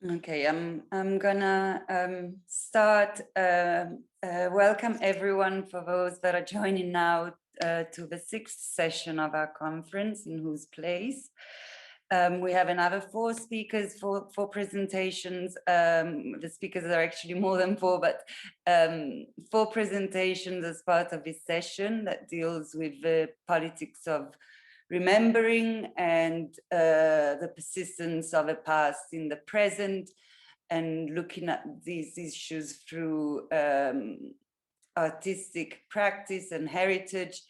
Okay, I'm gonna start. Welcome everyone for those that are joining now to the 6th session of our conference, In Whose Place. We have another 4 speakers for presentations. The speakers are actually more than 4, but 4 presentations as part of this session that deals with the politics of remembering and the persistence of the past in the present, and looking at these issues through artistic practice and heritage,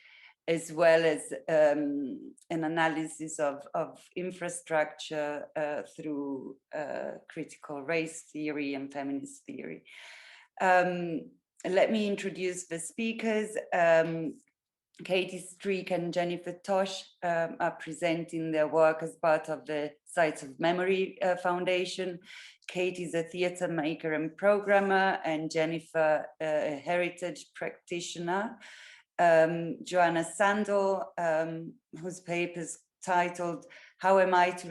as well as an analysis of infrastructure through critical race theory and feminist theory. Let me introduce the speakers. Katie Streak and Jennifer Tosh are presenting their work as part of the Sites of Memory Foundation. Katie is a theatre maker and programmer, and Jennifer a heritage practitioner. Joanna Sandel, whose paper is titled "How Am I to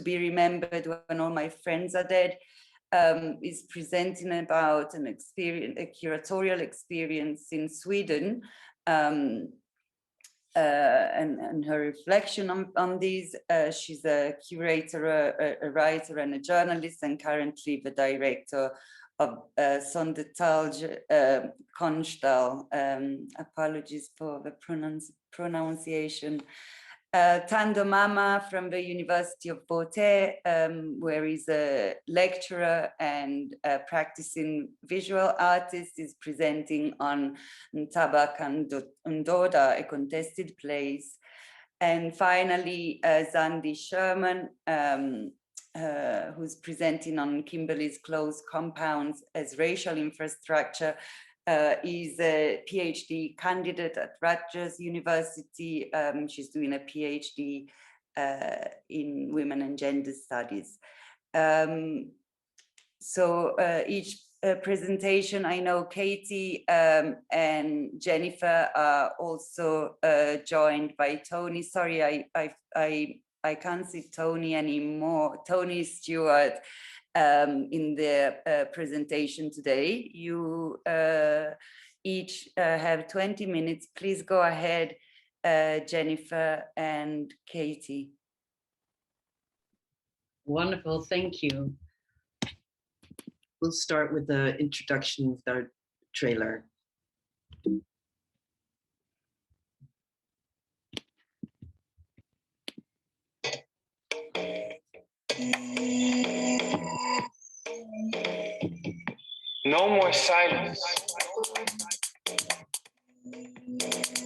be Remembered When All My Friends Are Dead?" is presenting about an experience, a curatorial experience in Sweden, and her reflection on these. She's a curator, a writer, and a journalist, and currently the director of Sondertal Konsthall. Apologies for the pronunciation. Tando Mama from the University of Beauté, where he's a lecturer and a practicing visual artist, is presenting on Tabak and Ndoda, a contested place. And finally, Zandi Sherman, who's presenting on Kimberly's Closed Compounds as Racial Infrastructure. Is a PhD candidate at Rutgers University. She's doing a PhD in Women and Gender Studies. So each presentation, I know Katie and Jennifer are also joined by Tony. Sorry, I can't see Tony anymore. Tony Stewart in the presentation today. You each have 20 minutes. Please go ahead, Jennifer and Katie. Wonderful, thank you. We'll start with the introduction with our trailer. No more silence.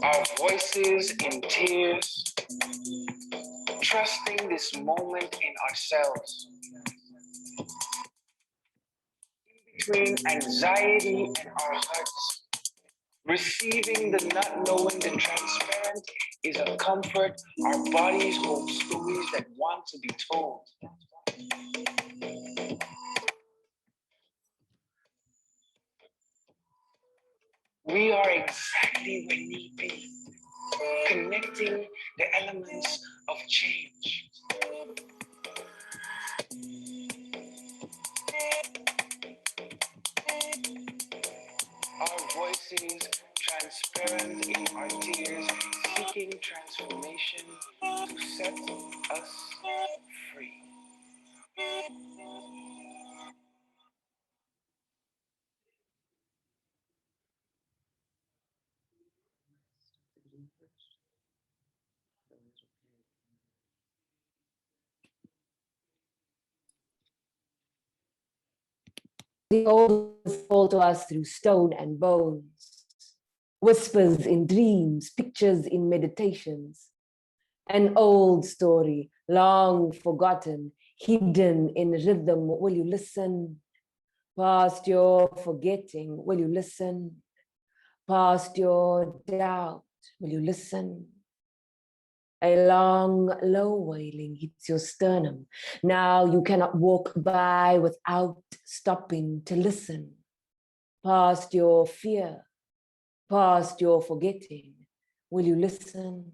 Our voices in tears, trusting this moment in ourselves. Between anxiety and our hearts, receiving the not knowing the transparent is a comfort. Our bodies hold stories that want to be told. We are exactly where need be, connecting the elements of change. Our voices transparent in our tears, seeking transformation to set us free. The old fall to us through stone and bones, whispers in dreams, pictures in meditations. An old story, long forgotten, hidden in rhythm. Will you listen? Past your forgetting, will you listen? Past your doubt, will you listen? A long, low wailing hits your sternum. Now you cannot walk by without stopping to listen. Past your fear, past your forgetting, will you listen?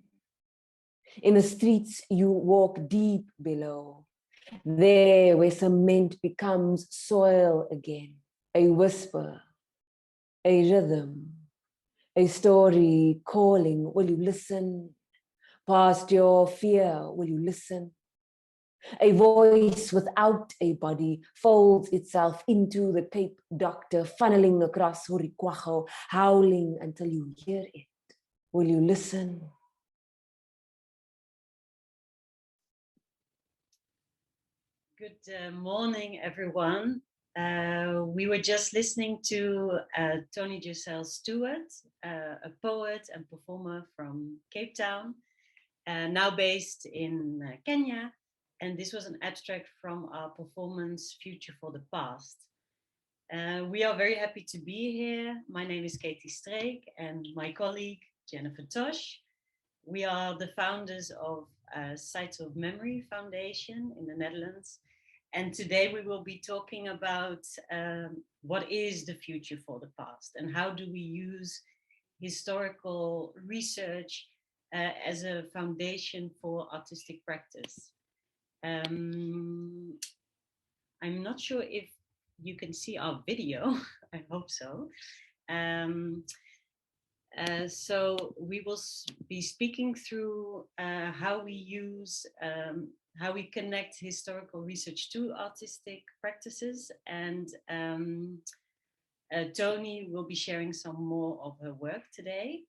In the streets you walk deep below. There where cement becomes soil again, a whisper, a rhythm, a story calling, will you listen? Past your fear, will you listen? A voice without a body folds itself into the tape doctor, funneling across Hurikwacho, howling until you hear it. Will you listen? Good morning, everyone. We were just listening to Tony Giselle Stewart, a poet and performer from Cape Town, now based in Kenya. And this was an abstract from our performance, Future for the Past. We are very happy to be here. My name is Katie Streek and my colleague, Jennifer Tosh. We are the founders of Sites of Memory Foundation in the Netherlands. And today we will be talking about what is the future for the past and how do we use historical research as a foundation for artistic practice. I'm not sure if you can see our video, I hope so. So we will be speaking through how we use, how we connect historical research to artistic practices, and Tony will be sharing some more of her work today.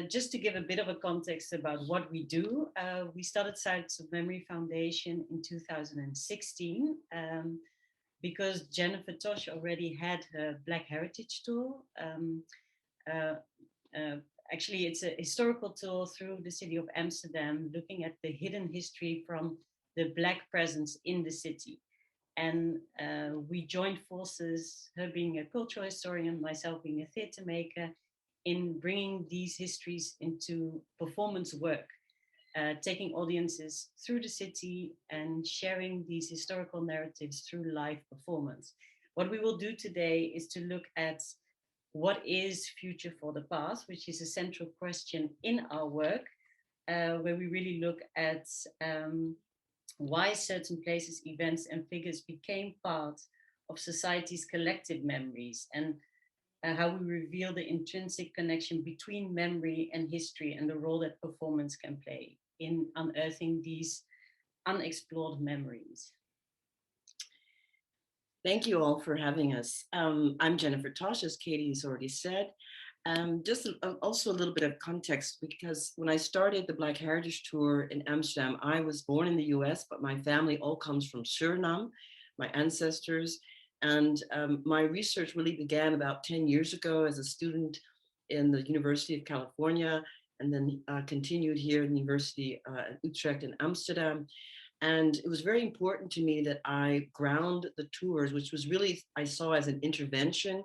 Just to give a bit of a context about what we do, we started Sites of Memory Foundation in 2016 because Jennifer Tosh already had her Black Heritage Tour. Actually, it's a historical tour through the city of Amsterdam, looking at the hidden history from the Black presence in the city. And we joined forces, her being a cultural historian, myself being a theatre maker, in bringing these histories into performance work, taking audiences through the city and sharing these historical narratives through live performance. What we will do today is to look at what is future for the past, which is a central question in our work, where we really look at why certain places, events, and figures became part of society's collective memories, and how we reveal the intrinsic connection between memory and history and the role that performance can play in unearthing these unexplored memories. Thank you all for having us. I'm Jennifer Tosh, as Katie has already said. Just also a little bit of context, because when I started the Black Heritage Tour in Amsterdam, I was born in the US, but my family all comes from Suriname, my ancestors. And my research really began about 10 years ago as a student in the University of California, and then continued here in the University at Utrecht in Amsterdam. And it was very important to me that I ground the tours, which was really, I saw as an intervention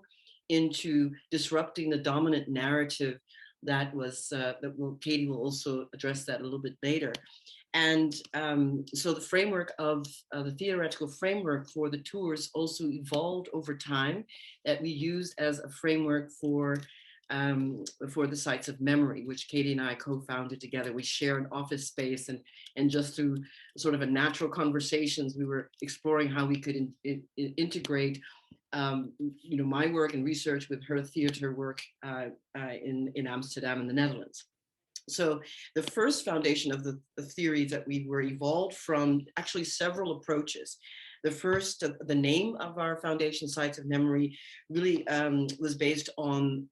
into disrupting the dominant narrative that was, Katie will also address that a little bit later. And so the framework of the theoretical framework for the tours also evolved over time, that we used as a framework for the Sites of Memory, which Katie and I co-founded together. We share an office space, and just through sort of a natural conversations, we were exploring how we could integrate my work and research with her theater work in Amsterdam and the Netherlands. So the first foundation of the theories that we were evolved from actually several approaches. The first, the name of our foundation, Sites of Memory, really was based on,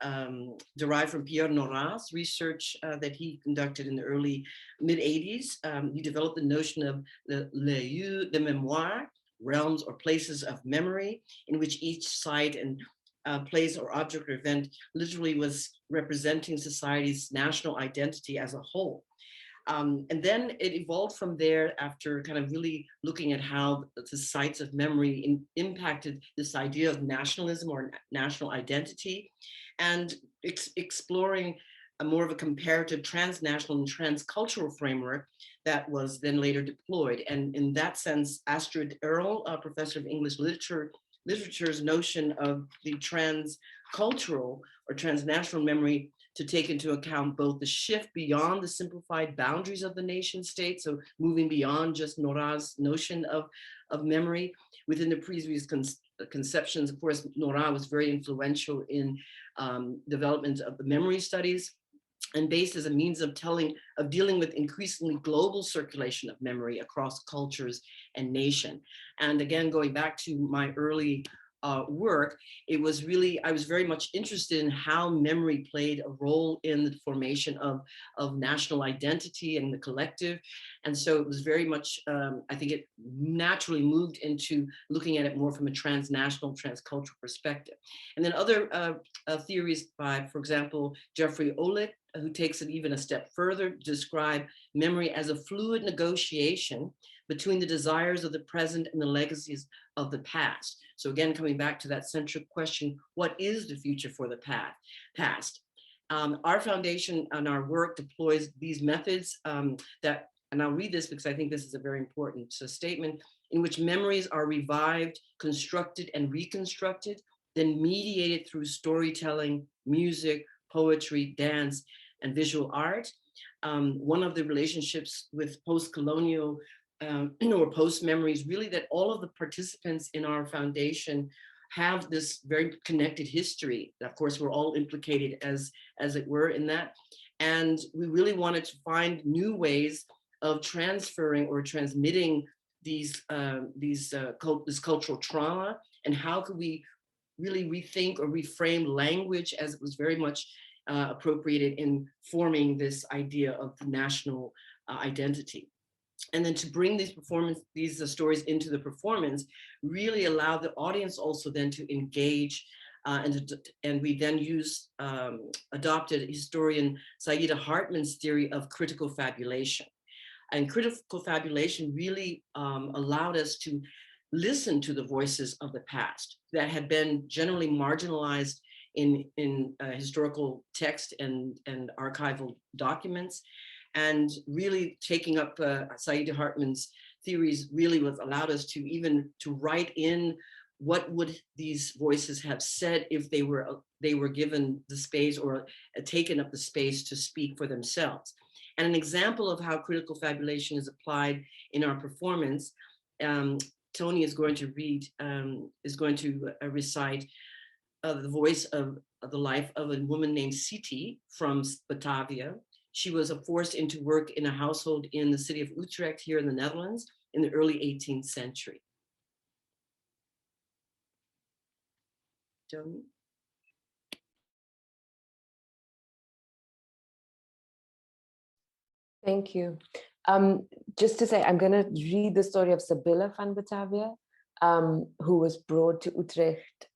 derived from Pierre Nora's research that he conducted in the early mid-80s. He developed the notion of the lieux de mémoire, realms or places of memory, in which each site and place or object or event literally was representing society's national identity as a whole. And then it evolved from there after kind of really looking at how the Sites of Memory impacted this idea of nationalism or national identity, and exploring a more of a comparative transnational and transcultural framework that was then later deployed. And in that sense, Astrid Earle, a professor of English literature's notion of the transcultural or transnational memory to take into account both the shift beyond the simplified boundaries of the nation state, so moving beyond just Nora's notion of memory. Within the previous conceptions, of course, Nora was very influential in development of the memory studies, and based as a means of dealing with increasingly global circulation of memory across cultures and nation. And again, going back to my early work, I was very much interested in how memory played a role in the formation of national identity and the collective. And so it was very much, I think it naturally moved into looking at it more from a transnational, transcultural perspective. And then other theories by, for example, Jeffrey Olick, who takes it even a step further to describe memory as a fluid negotiation between the desires of the present and the legacies of the past. So again, coming back to that central question, what is the future for the past? Our foundation and our work deploys these methods and I'll read this because I think this is a very important statement, in which memories are revived, constructed, and reconstructed, then mediated through storytelling, music, poetry, dance, and visual art. One of the relationships with post-colonial or post-memory is really that all of the participants in our foundation have this very connected history. Of course, we're all implicated as it were in that. And we really wanted to find new ways of transferring or transmitting this cultural trauma, and how could we really rethink or reframe language as it was very much appropriated in forming this idea of the national identity. And then to bring these stories into the performance really allow the audience also then to engage, and we then adopted historian Saida Hartman's theory of critical fabulation. And critical fabulation really allowed us to listen to the voices of the past that had been generally marginalized in historical text and archival documents. And really taking up Saida Hartman's theories really allowed us to write in what would these voices have said if they were given the space or taken up the space to speak for themselves. And an example of how critical fabulation is applied in our performance, Tony is going to recite the voice of the life of a woman named Siti from Batavia. She was forced into work in a household in the city of Utrecht here in the Netherlands in the early 18th century. Tony? Thank you. Just to say, I'm going to read the story of Sibylle van Batavia, who was brought to Utrecht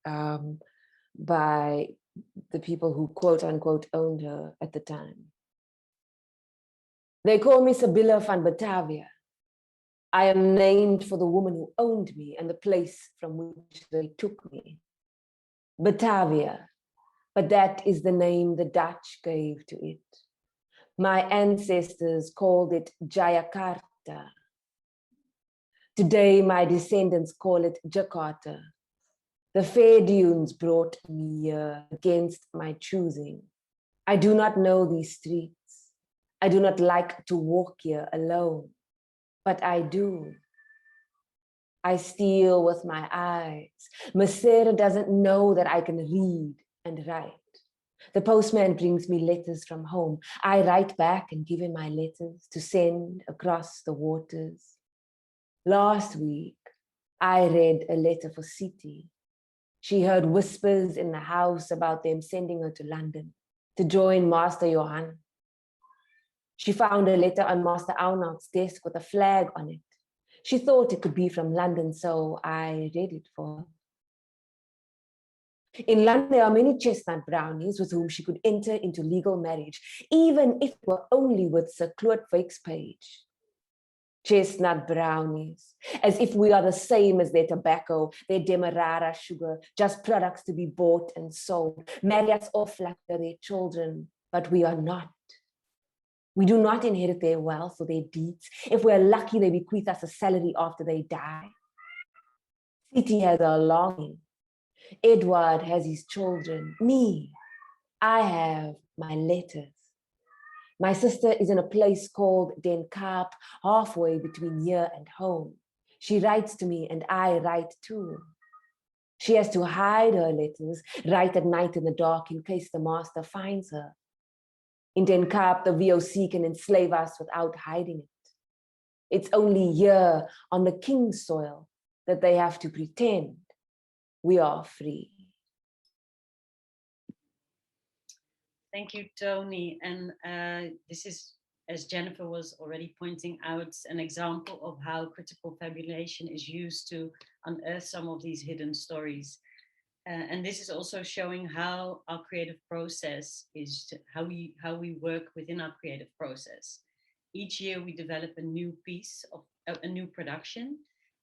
by the people who quote unquote owned her at the time. They call me Sibylle van Batavia. I am named for the woman who owned me and the place from which they took me. Batavia, but that is the name the Dutch gave to it. My ancestors called it Jayakarta. Today, my descendants call it Jakarta. The fair dunes brought me here against my choosing. I do not know these streets. I do not like to walk here alone, but I do. I steal with my eyes. Masera doesn't know that I can read and write. The postman brings me letters from home. I write back and give him my letters to send across the waters. Last week, I read a letter for Siti. She heard whispers in the house about them sending her to London to join Master Johan. She found a letter on Master Arnold's desk with a flag on it. She thought it could be from London, so I read it for her. In London, there are many chestnut brownies with whom she could enter into legal marriage, even if it were only with Sir Claude Fake's page. Chestnut brownies, as if we are the same as their tobacco, their demerara sugar, just products to be bought and sold, marry us off like they're their children, but we are not. We do not inherit their wealth or their deeds. If we're lucky, they bequeath us a salary after they die. Siti has a longing. Edward has his children. Me, I have my letters. My sister is in a place called Den Kaap, halfway between here and home. She writes to me and I write too. She has to hide her letters, write at night in the dark in case the master finds her. In Den Kaap, the VOC can enslave us without hiding it. It's only here on the king's soil that they have to pretend we are free. Thank you, Tony. And this is, as Jennifer was already pointing out, an example of how critical fabulation is used to unearth some of these hidden stories. And this is also showing how our creative process is, how we work within our creative process. Each year we develop a new piece of a new production.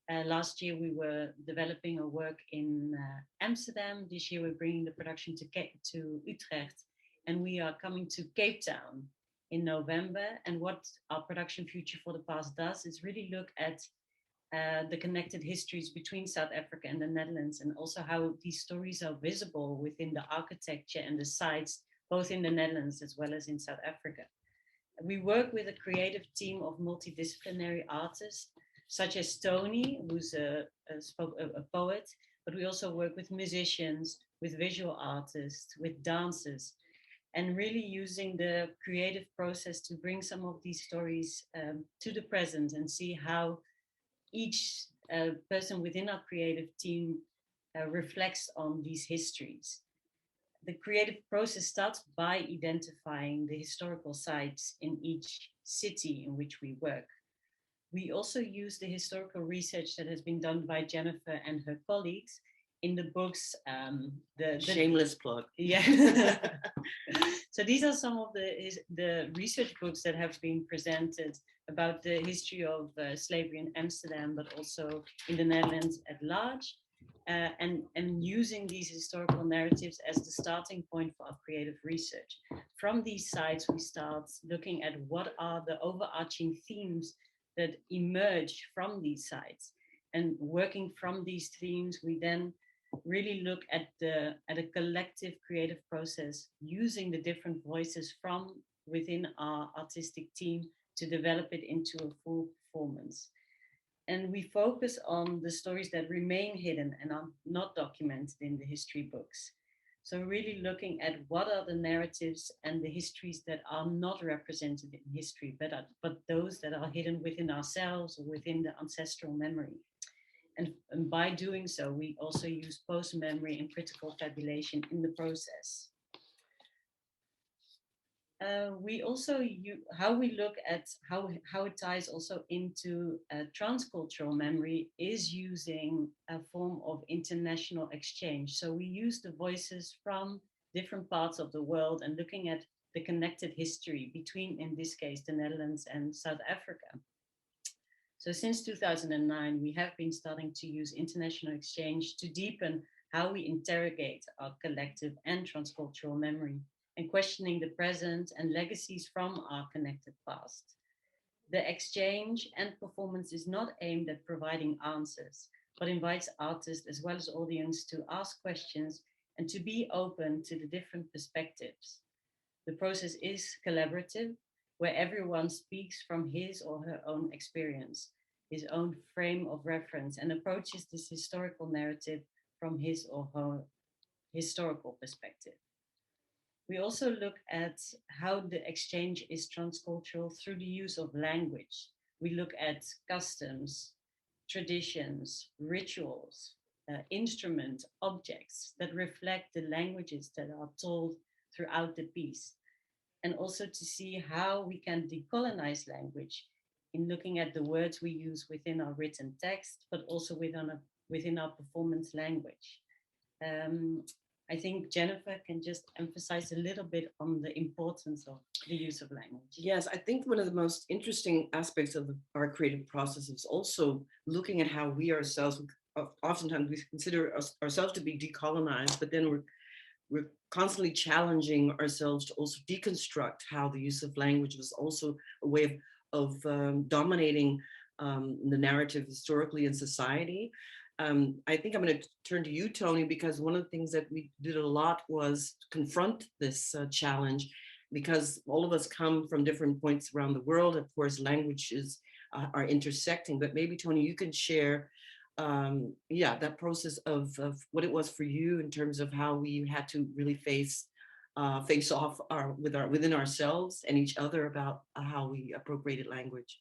Last year we were developing a work in Amsterdam. This year we're bringing the production to Utrecht. And we are coming to Cape Town in November. And what our production Future for the Past does is really look at the connected histories between South Africa and the Netherlands, and also how these stories are visible within the architecture and the sites, both in the Netherlands as well as in South Africa. We work with a creative team of multidisciplinary artists, such as Tony, who's a poet, but we also work with musicians, with visual artists, with dancers, and really using the creative process to bring some of these stories to the present and see how each person within our creative team reflects on these histories. The creative process starts by identifying the historical sites in each city in which we work. We also use the historical research that has been done by Jennifer and her colleagues in the books. The Shameless plug. Yeah. So these are some of the research books that have been presented about the history of slavery in Amsterdam, but also in the Netherlands at large, and using these historical narratives as the starting point for our creative research. From these sites, we start looking at what are the overarching themes that emerge from these sites. And working from these themes, we then really look at a collective creative process using the different voices from within our artistic team to develop it into a full performance. And we focus on the stories that remain hidden and are not documented in the history books. So really looking at what are the narratives and the histories that are not represented in history, but those that are hidden within ourselves or within the ancestral memory. And by doing so, we also use post-memory and critical fabulation in the process. We also how we look at how it ties also into transcultural memory is using a form of international exchange. So we use the voices from different parts of the world and looking at the connected history between, in this case, the Netherlands and South Africa. So since 2009, we have been starting to use international exchange to deepen how we interrogate our collective and transcultural memory and questioning the present and legacies from our connected past. The exchange and performance is not aimed at providing answers, but invites artists as well as audience to ask questions and to be open to the different perspectives. The process is collaborative, where everyone speaks from his or her own experience, his own frame of reference, and approaches this historical narrative from his or her historical perspective. We also look at how the exchange is transcultural through the use of language. We look at customs, traditions, rituals, instruments, objects that reflect the languages that are told throughout the piece. And also to see how we can decolonize language in looking at the words we use within our written text, but also within our performance language. I think Jennifer can just emphasize a little bit on the importance of the use of language. Yes, I think one of the most interesting aspects of our creative process is also looking at how we ourselves, oftentimes we consider ourselves to be decolonized, but then we're constantly challenging ourselves to also deconstruct how the use of language was also a way of dominating the narrative historically in society. I think I'm going to turn to you, Tony, because one of the things that we did a lot was confront this challenge, because all of us come from different points around the world. Of course, languages are intersecting, but maybe Tony, you can share that process of what it was for you in terms of how we had to really face off within ourselves and each other about how we appropriated language.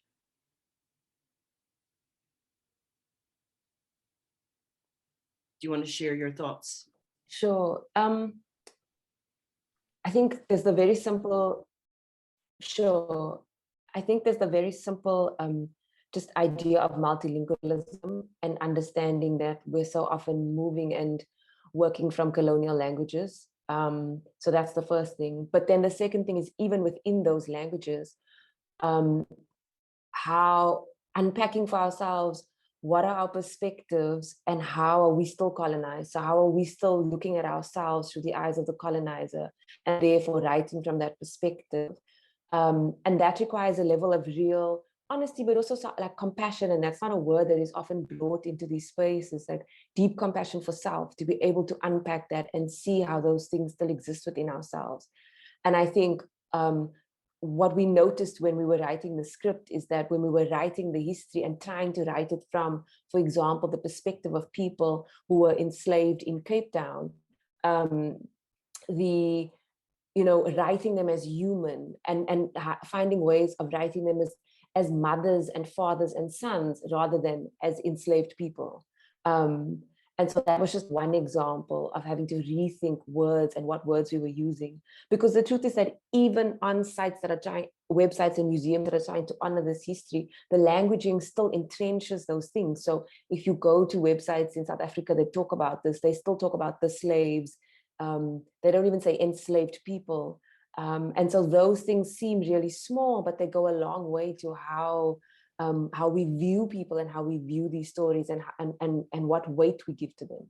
Do you want to share your thoughts? Sure. I think there's the very simple, just idea of multilingualism and understanding that we're so often moving and working from colonial languages. So that's the first thing. But then the second thing is, even within those languages, how unpacking for ourselves, what are our perspectives and how are we still colonized? So how are we still looking at ourselves through the eyes of the colonizer and therefore writing from that perspective? And that requires a level of real honesty, but also like compassion. And that's not a word that is often brought into these spaces, like deep compassion for self, to be able to unpack that and see how those things still exist within ourselves. And I think what we noticed when we were writing the script is that when we were writing the history and trying to write it from, for example, the perspective of people who were enslaved in Cape Town, writing them as human and finding ways of writing them as mothers and fathers and sons rather than as enslaved people. And so that was just one example of having to rethink words and what words we were using. Because the truth is that even on sites that are websites and museums that are trying to honor this history, the languaging still entrenches those things. So if you go to websites in South Africa that talk about this, they still talk about the slaves. They don't even say enslaved people. And so those things seem really small, but they go a long way to how we view people and how we view these stories and what weight we give to them.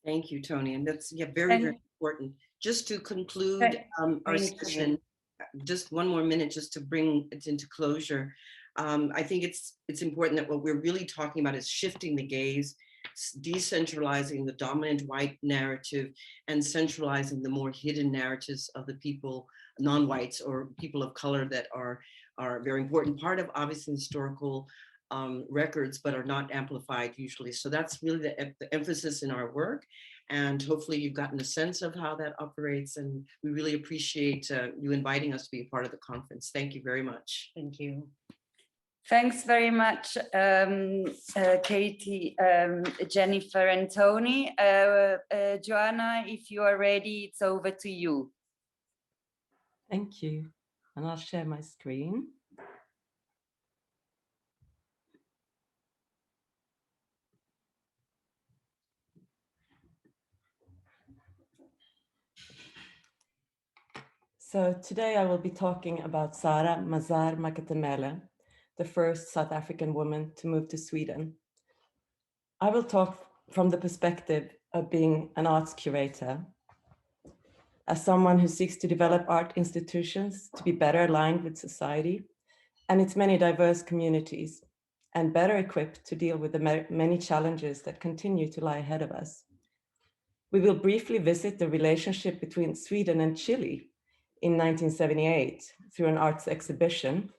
Thank you, Tony. And that's very, very important. Just to conclude our session, just one more minute, just to bring it into closure. I think it's important that what we're really talking about is shifting the gaze, decentralizing the dominant white narrative and centralizing the more hidden narratives of the people, non-whites or people of color, that are a very important part of obviously historical records, but are not amplified usually. So that's really the emphasis in our work. And hopefully you've gotten a sense of how that operates. And we really appreciate you inviting us to be a part of the conference. Thank you very much. Thank you. Thanks very much, Katie, Jennifer, and Tony. Joanna, if you are ready, it's over to you. Thank you. And I'll share my screen. So today I will be talking about Sara Mazar Makatemele, the first South African woman to move to Sweden. I will talk from the perspective of being an arts curator, as someone who seeks to develop art institutions to be better aligned with society and its many diverse communities, and better equipped to deal with the many challenges that continue to lie ahead of us. We will briefly visit the relationship between Sweden and Chile in 1978 through an arts exhibition,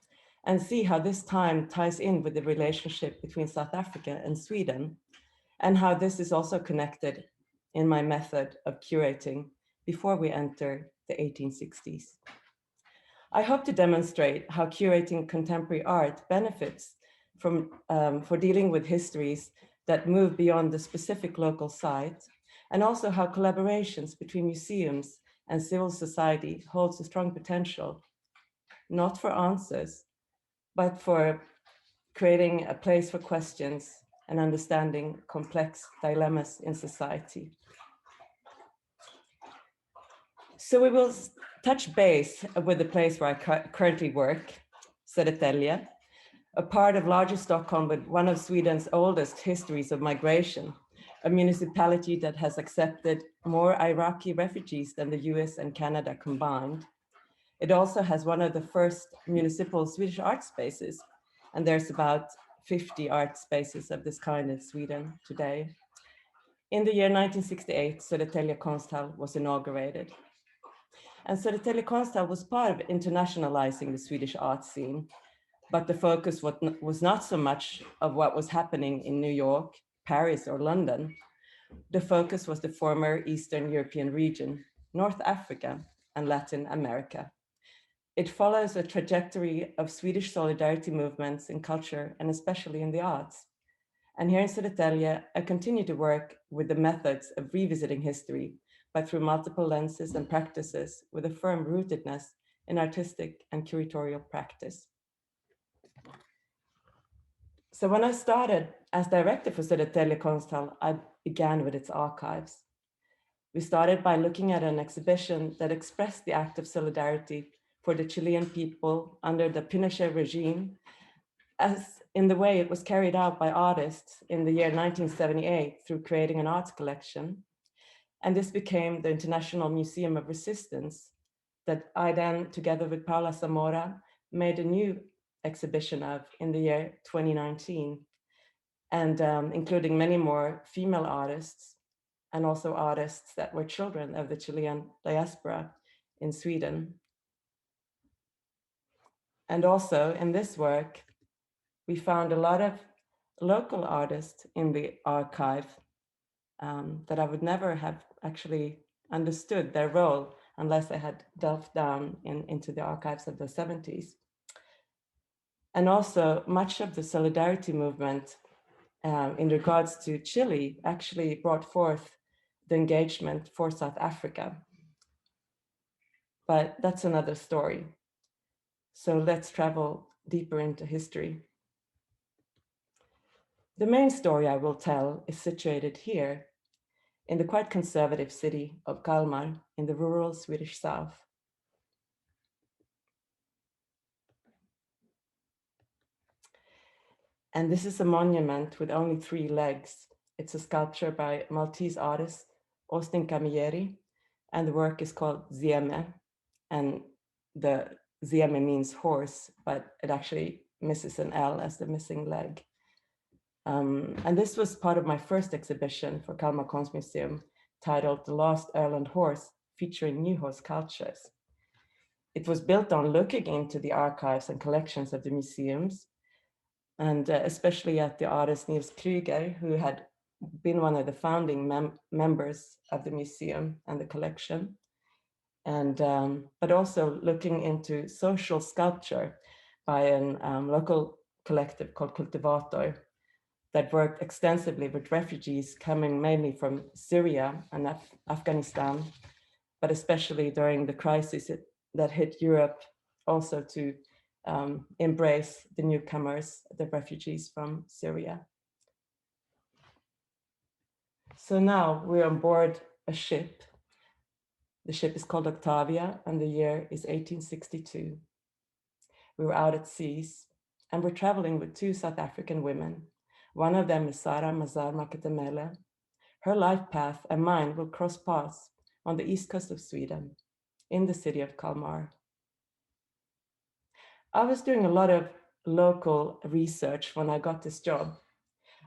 and see how this time ties in with the relationship between South Africa and Sweden, and how this is also connected in my method of curating before we enter the 1860s. I hope to demonstrate how curating contemporary art benefits from for dealing with histories that move beyond the specific local site, and also how collaborations between museums and civil society holds a strong potential, not for answers, but for creating a place for questions and understanding complex dilemmas in society. So we will touch base with the place where I currently work, Södertälje, a part of larger Stockholm with one of Sweden's oldest histories of migration, a municipality that has accepted more Iraqi refugees than the US and Canada combined. It also has one of the first municipal Swedish art spaces, and there's about 50 art spaces of this kind in Sweden today. In the year 1968, Södertälje Konsthall was inaugurated. And Södertälje Konsthall was part of internationalizing the Swedish art scene, but the focus was not so much of what was happening in New York, Paris, or London. The focus was the former Eastern European region, North Africa, and Latin America. It follows a trajectory of Swedish solidarity movements in culture and especially in the arts. And here in Södertälje, I continue to work with the methods of revisiting history, but through multiple lenses and practices with a firm rootedness in artistic and curatorial practice. So when I started as director for Södertälje Konsthall, I began with its archives. We started by looking at an exhibition that expressed the act of solidarity for the Chilean people under the Pinochet regime, as in the way it was carried out by artists in the year 1978 through creating an arts collection. And this became the International Museum of Resistance that I then, together with Paula Zamora, made a new exhibition of in the year 2019, and including many more female artists and also artists that were children of the Chilean diaspora in Sweden. And also in this work, we found a lot of local artists in the archive that I would never have actually understood their role unless I had delved down into the archives of the 70s. And also much of the solidarity movement in regards to Chile actually brought forth the engagement for South Africa. But that's another story. So let's travel deeper into history. The main story I will tell is situated here in the quite conservative city of Kalmar in the rural Swedish south. And this is a monument with only 3 legs. It's a sculpture by Maltese artist Austin Camilleri, and the work is called Zieme, and the Zieme means horse, but it actually misses an L as the missing leg. And this was part of my first exhibition for Kalmar Konstmuseum, titled The Lost Öland Horse, featuring Nyhorse cultures. It was built on looking into the archives and collections of the museums, and especially at the artist Nils Krüger, who had been one of the founding members of the museum and the collection. And but also looking into social sculpture by a local collective called Kultivator that worked extensively with refugees coming mainly from Syria and Afghanistan, but especially during the crisis that hit Europe, also to embrace the newcomers, the refugees from Syria. So now we're on board a ship. The ship is called Octavia, and the year is 1862. We were out at seas, and we're traveling with 2 South African women. One of them is Sara Mazar Makatemele. Her life path and mine will cross paths on the east coast of Sweden, in the city of Kalmar. I was doing a lot of local research when I got this job.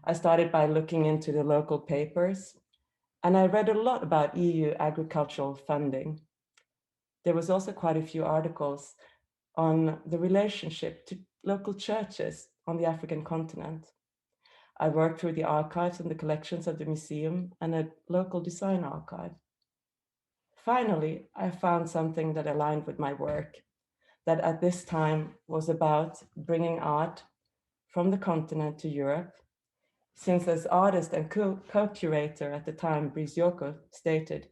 I started by looking into the local papers, and I read a lot about EU agricultural funding. There was also quite a few articles on the relationship to local churches on the African continent. I worked through the archives and the collections of the museum and a local design archive. Finally, I found something that aligned with my work, that at this time was about bringing art from the continent to Europe, since as artist and co-curator at the time, Brice Yoko stated,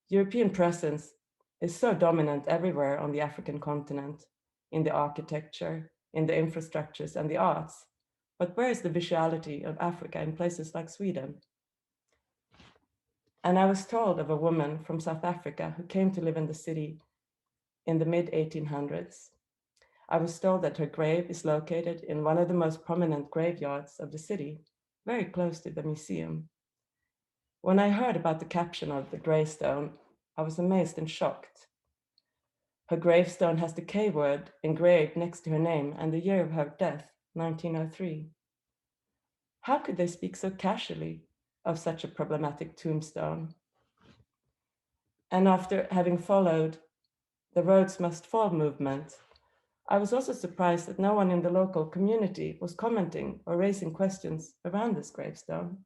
European presence is so dominant everywhere on the African continent, in the architecture, in the infrastructures and the arts. But where is the visuality of Africa in places like Sweden? And I was told of a woman from South Africa who came to live in the city in the mid-1800s. I was told that her grave is located in one of the most prominent graveyards of the city, very close to the museum. When I heard about the caption of the gravestone, I was amazed and shocked. Her gravestone has the K word engraved next to her name and the year of her death, 1903. How could they speak so casually of such a problematic tombstone? And after having followed the Rhodes Must Fall movement, I was also surprised that no one in the local community was commenting or raising questions around this gravestone.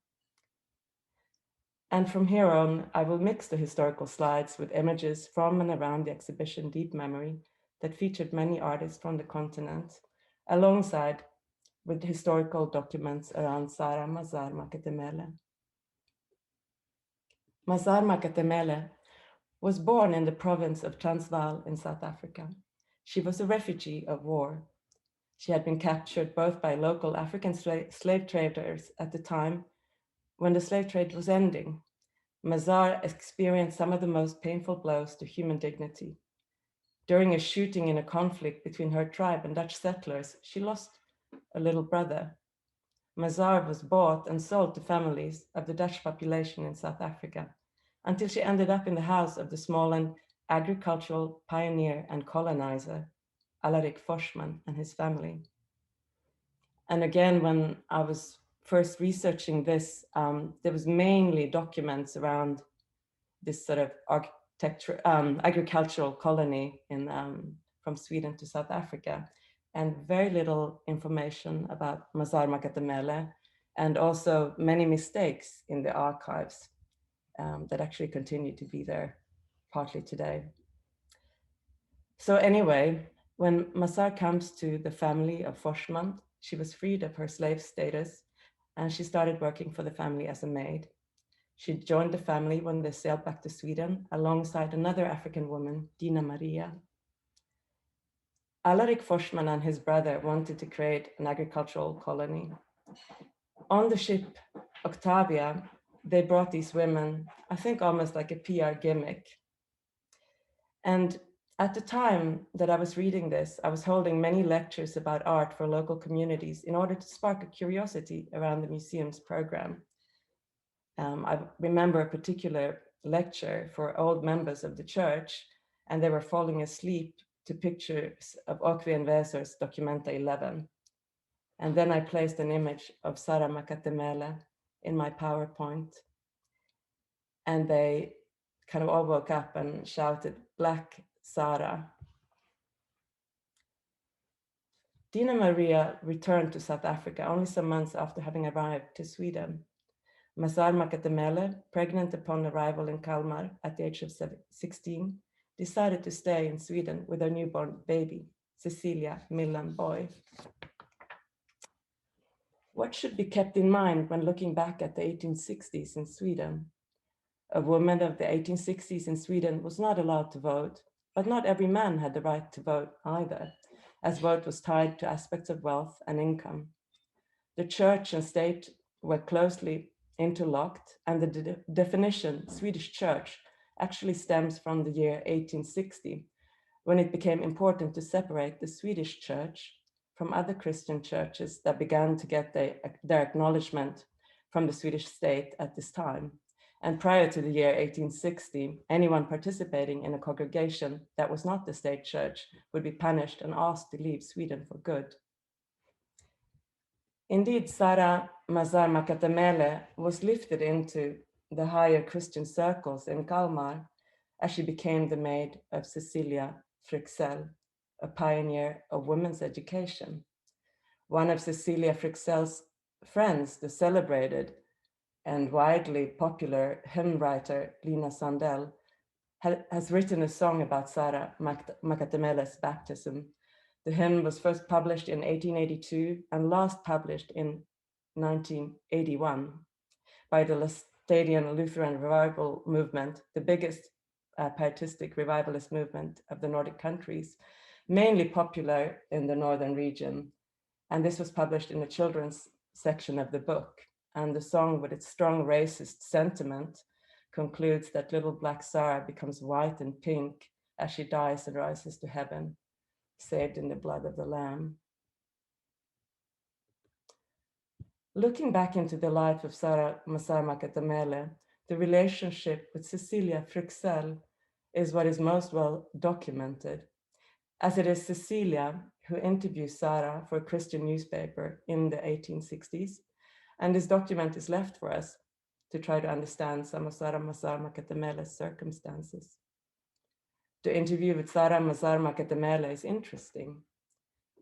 And from here on, I will mix the historical slides with images from and around the exhibition Deep Memory that featured many artists from the continent, alongside with historical documents around Sara Mazar Makatemele. Mazar Makatemele was born in the province of Transvaal in South Africa. She was a refugee of war. She had been captured both by local African slave traders at the time when the slave trade was ending. Mazar experienced some of the most painful blows to human dignity. During a shooting in a conflict between her tribe and Dutch settlers, she lost a little brother. Mazar was bought and sold to families of the Dutch population in South Africa until she ended up in the house of the Småland agricultural pioneer and colonizer, Alarik Forsman, and his family. And again, when I was first researching this, there was mainly documents around this sort of architecture, agricultural colony in, from Sweden to South Africa, and very little information about Mazar Makatemele, and also many mistakes in the archives that actually continue to be there partly today. So anyway, when Mazar comes to the family of Forsman, she was freed of her slave status and she started working for the family as a maid. She joined the family when they sailed back to Sweden alongside another African woman, Dina Maria. Alarik Forsman and his brother wanted to create an agricultural colony. On the ship Octavia, they brought these women, I think almost like a PR gimmick. And at the time that I was reading this, I was holding many lectures about art for local communities in order to spark a curiosity around the museum's program. I remember a particular lecture for old members of the church, and they were falling asleep to pictures of Okwi and Weser's Documenta 11. And then I placed an image of Sara Makatemele in my PowerPoint, and they kind of all woke up and shouted, "Black Sara." Dina Maria returned to South Africa only some months after having arrived to Sweden. Mazar Makatemele, pregnant upon arrival in Kalmar at the age of 16, decided to stay in Sweden with her newborn baby, Cecilia Millan Boy. What should be kept in mind when looking back at the 1860s in Sweden? A woman of the 1860s in Sweden was not allowed to vote, but not every man had the right to vote either, as vote was tied to aspects of wealth and income. The church and state were closely interlocked, and the definition Swedish church actually stems from the year 1860, when it became important to separate the Swedish church from other Christian churches that began to get their acknowledgement from the Swedish state at this time. And prior to the year 1860, anyone participating in a congregation that was not the state church would be punished and asked to leave Sweden for good. Indeed, Sara Mazar Makatemele was lifted into the higher Christian circles in Kalmar as she became the maid of Cecilia Fryxell, a pioneer of women's education. One of Cecilia Fryxell's friends, the celebrated and widely popular hymn writer Lina Sandell, has written a song about Sara Makatemele's baptism. The hymn was first published in 1882 and last published in 1981 by the Laestadian Lutheran Revival Movement, the biggest pietistic revivalist movement of the Nordic countries, mainly popular in the northern region. And this was published in the children's section of the book. And the song, with its strong racist sentiment, concludes that little black Sara becomes white and pink as she dies and rises to heaven, saved in the blood of the Lamb. Looking back into the life of Sara Mazar Makatemele, the relationship with Cecilia Fryxell is what is most well documented, as it is Cecilia who interviews Sara for a Christian newspaper in the 1860s, And this document is left for us to try to understand some of Sara Mazar Makatemele's circumstances. The interview with Sara Mazar Makatemele is interesting.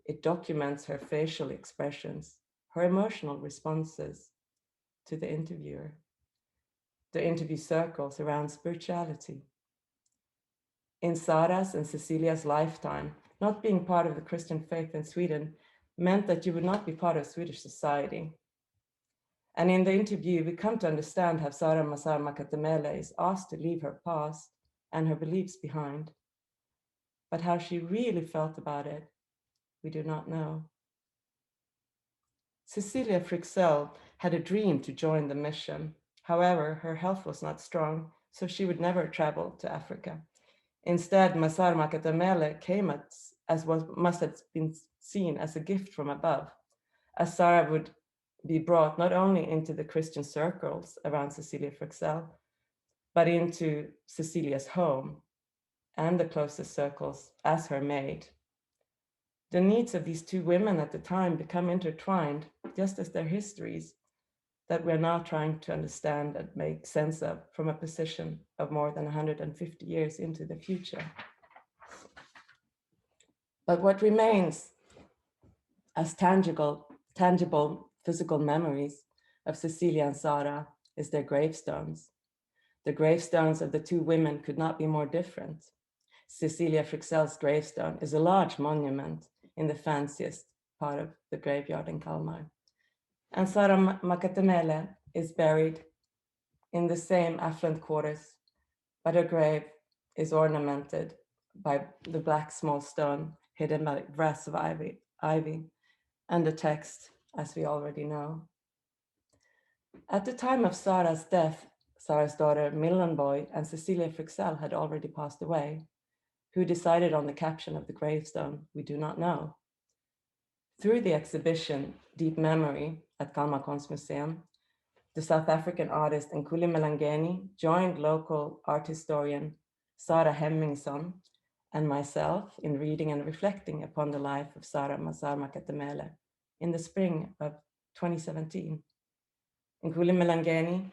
It documents her facial expressions, her emotional responses to the interviewer. The interview circles around spirituality. In Sara's and Cecilia's lifetime, not being part of the Christian faith in Sweden meant that you would not be part of Swedish society. And in the interview, we come to understand how Sara Mazar Makatemele is asked to leave her past and her beliefs behind. But how she really felt about it, we do not know. Cecilia Fryxell had a dream to join the mission. However, her health was not strong, so she would never travel to Africa. Instead, Mazar Makatemele came as must have been seen as a gift from above, as Sara would be brought not only into the Christian circles around Cecilia Fryxell, but into Cecilia's home and the closest circles as her maid. The needs of these two women at the time become intertwined, just as their histories that we're now trying to understand and make sense of from a position of more than 150 years into the future. But what remains as tangible physical memories of Cecilia and Sara is their gravestones. The gravestones of the two women could not be more different. Cecilia Fryxell's gravestone is a large monument in the fanciest part of the graveyard in Kalmar. And Sara Makatemele is buried in the same affluent quarters, but her grave is ornamented by the black small stone hidden by wreaths of ivy, and the text, as we already know. At the time of Sara's death, Sara's daughter Millenboy and Cecilia Fryxell had already passed away. Who decided on the caption of the gravestone, we do not know. Through the exhibition Deep Memory at Kalmar Konstmuseum, the South African artist Nkuli Melangeni joined local art historian Sara Hemmingsson and myself in reading and reflecting upon the life of Sara Mazar Makatemele in the spring of 2017. Nkuli Melangeni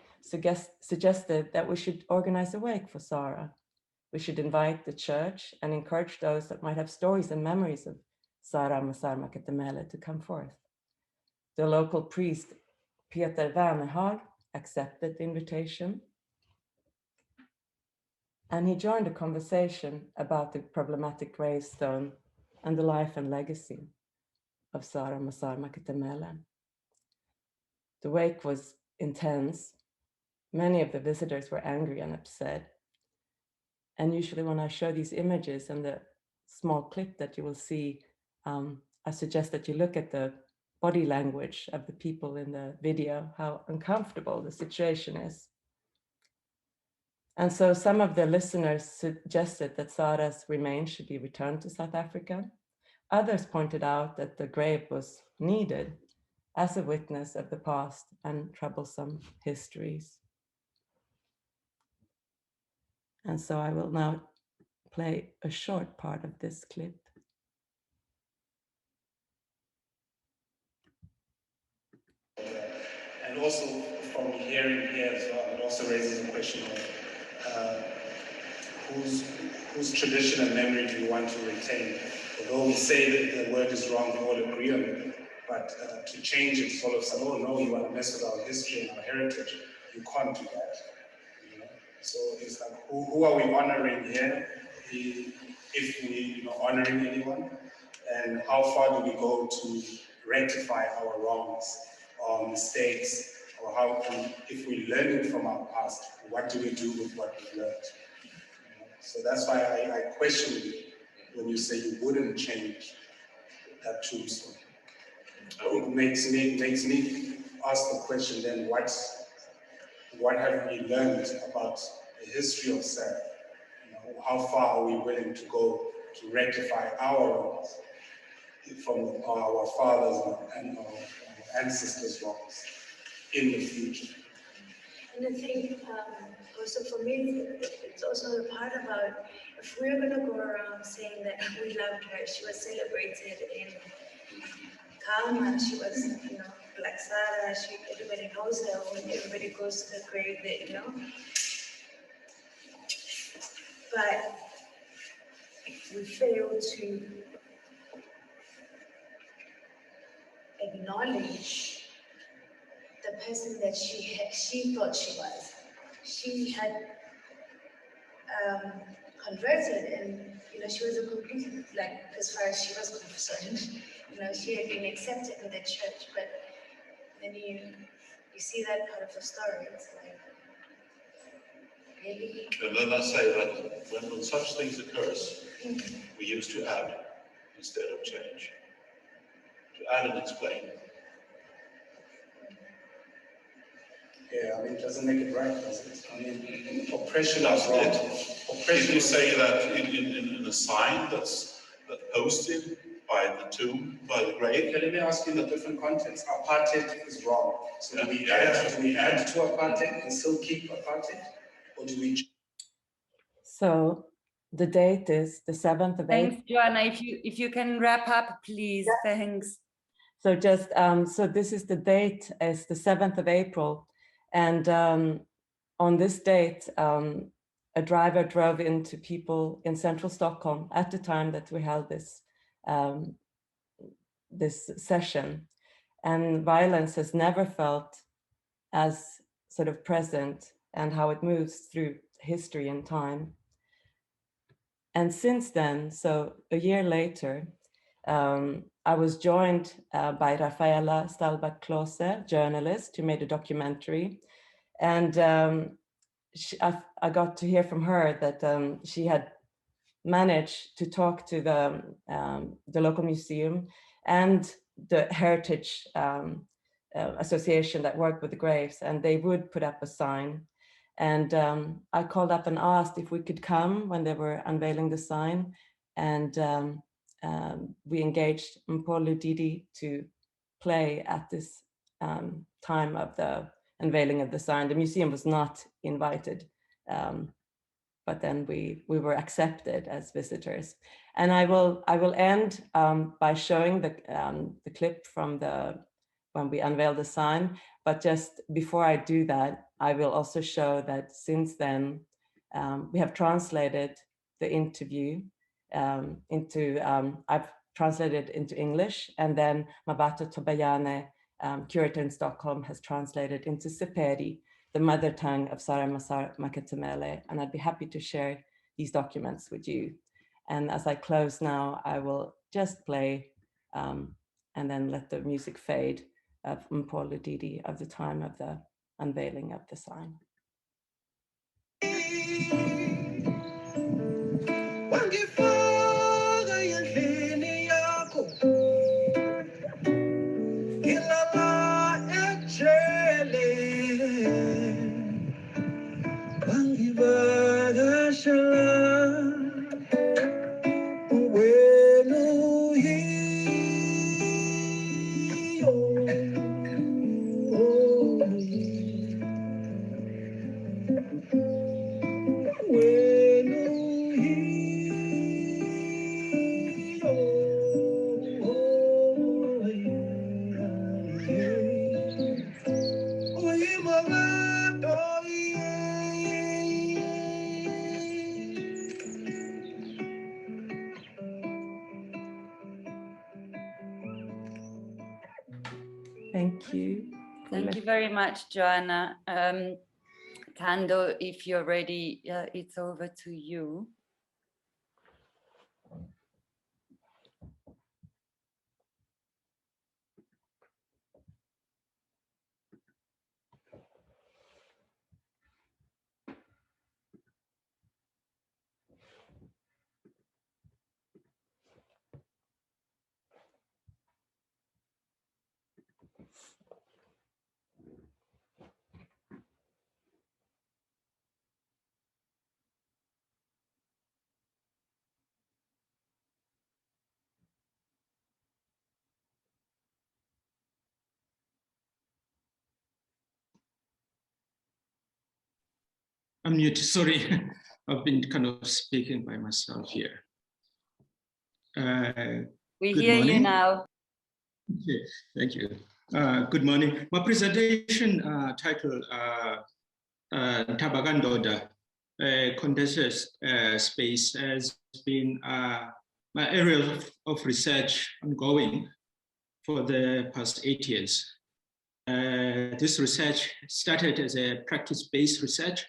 suggested that we should organize a wake for Sara. We should invite the church and encourage those that might have stories and memories of Sara Mazar Makatemele to come forth. The local priest, Peter Wernehag, accepted the invitation, and he joined a conversation about the problematic gravestone and the life and legacy of Sara Mazar Makatemele. The wake was intense. Many of the visitors were angry and upset. And usually when I show these images and the small clip that you will see, I suggest that you look at the body language of the people in the video, how uncomfortable the situation is. And so some of the listeners suggested that Sara's remains should be returned to South Africa. Others pointed out that the grave was needed as a witness of the past and troublesome histories. And so I will now play a short part of this clip. And also from hearing here as well, it also raises a question of whose tradition and memory do you want to retain? Although we say that the word is wrong, we all agree on it, but to change it sort of say, oh no, you want to mess with our history and our heritage, you can't do that. You know? So it's like, who are we honoring here, if we honoring anyone? And how far do we go to rectify our wrongs or mistakes, or how if we learn it from our past, what do we do with what we learned? So that's why I question you when you say you wouldn't change that tombstone. It makes me ask the question then, what have we learned about the history of Sarah? How far are we willing to go to rectify our wrongs from our fathers and our ancestors' wrongs in the future? And I think also for me, it's also a part about if we're going to go around saying that we loved her, she was celebrated in Kalmar, she was, Black Sarah, everybody knows her, when everybody goes to the grave, you know. But we fail to acknowledge the person that she thought she was. She had converted, and she was a complete, like, as far as she was concerned, she had been accepted in the church, but then you see that part of the story. It's like, really? And then I say that when such things occurs, we used to add instead of change. To add and explain. Yeah, I mean, it doesn't make it right, does it? I mean, oppression That's is wrong. it. Oppression If you is say that in a sign that's posted by the tomb, by the grave. Okay, let me ask you in a different context. Apartheid is wrong. So Yeah. do we add to apartheid and still keep apartheid? Or do we? So the date is the 7th of April. Thanks, Joanna. If you can wrap up, please. Thanks. So just, so this is the date, is the 7th of April. And on this date, a driver drove into people in central Stockholm at the time that we held this, this session. And violence has never felt as sort of present, and how it moves through history and time. And since then, so a year later, I was joined by Rafaela Stalbach Klose, journalist, who made a documentary. And I got to hear from her that she had managed to talk to the local museum and the heritage association that worked with the graves, and they would put up a sign. And I called up and asked if we could come when they were unveiling the sign. And we engaged Mpho Didi to play at this time of the unveiling of the sign. The museum was not invited, but then we were accepted as visitors. And I will end by showing the clip from when we unveiled the sign. But just before I do that, I will also show that since then, we have translated the interview I've translated into English, and then Mavato Tobayane, curator in Stockholm, has translated into Sepedi, the mother tongue of Sara Mazar Makatemele. And I'd be happy to share these documents with you. And as I close now, I will just play and then let the music fade of Mpho Didi of the time of the unveiling of the sign. Thank you. Thank you very much, Joanna. Kando, if you're ready, it's over to you. I'm mute, sorry. I've been kind of speaking by myself here. We hear you now. Okay, thank you. Good morning. My presentation titled Ntabakandoda, contested space, has been my area of research ongoing for the past 8 years. This research started as a practice-based research,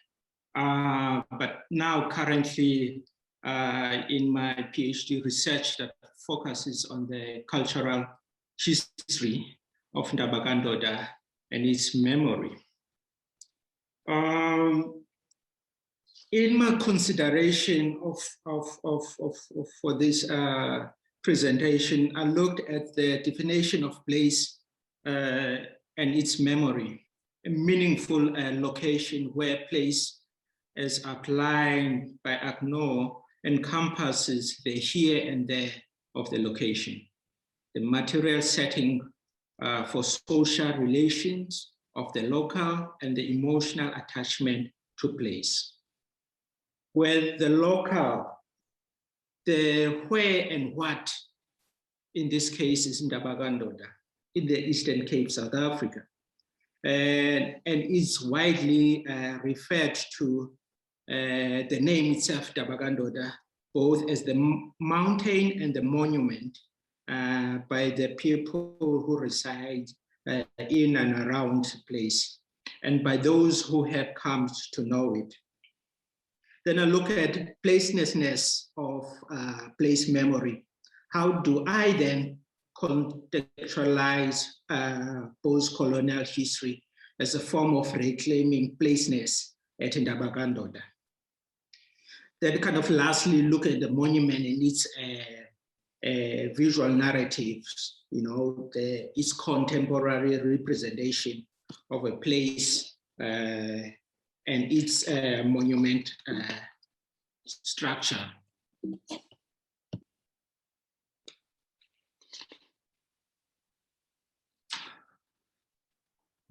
but now currently in my PhD research that focuses on the cultural history of Ntabakandoda and its memory. In my consideration for this presentation, I looked at the definition of place and its memory, a meaningful location where place, as outlined by ACNUR, encompasses the here and there of the location, the material setting for social relations of the local and the emotional attachment to place. Where the local, the where and what, in this case is Ntabakandoda, in the Eastern Cape, South Africa, and is widely referred to the name itself, Ntabakandoda, both as the mountain and the monument by the people who reside in and around the place, and by those who have come to know it. Then I look at placelessness of place memory. How do I then contextualize post-colonial history as a form of reclaiming placeness at Ntabakandoda? Then kind of lastly, look at the monument and its visual narratives, you know, its contemporary representation of a place and its monument structure.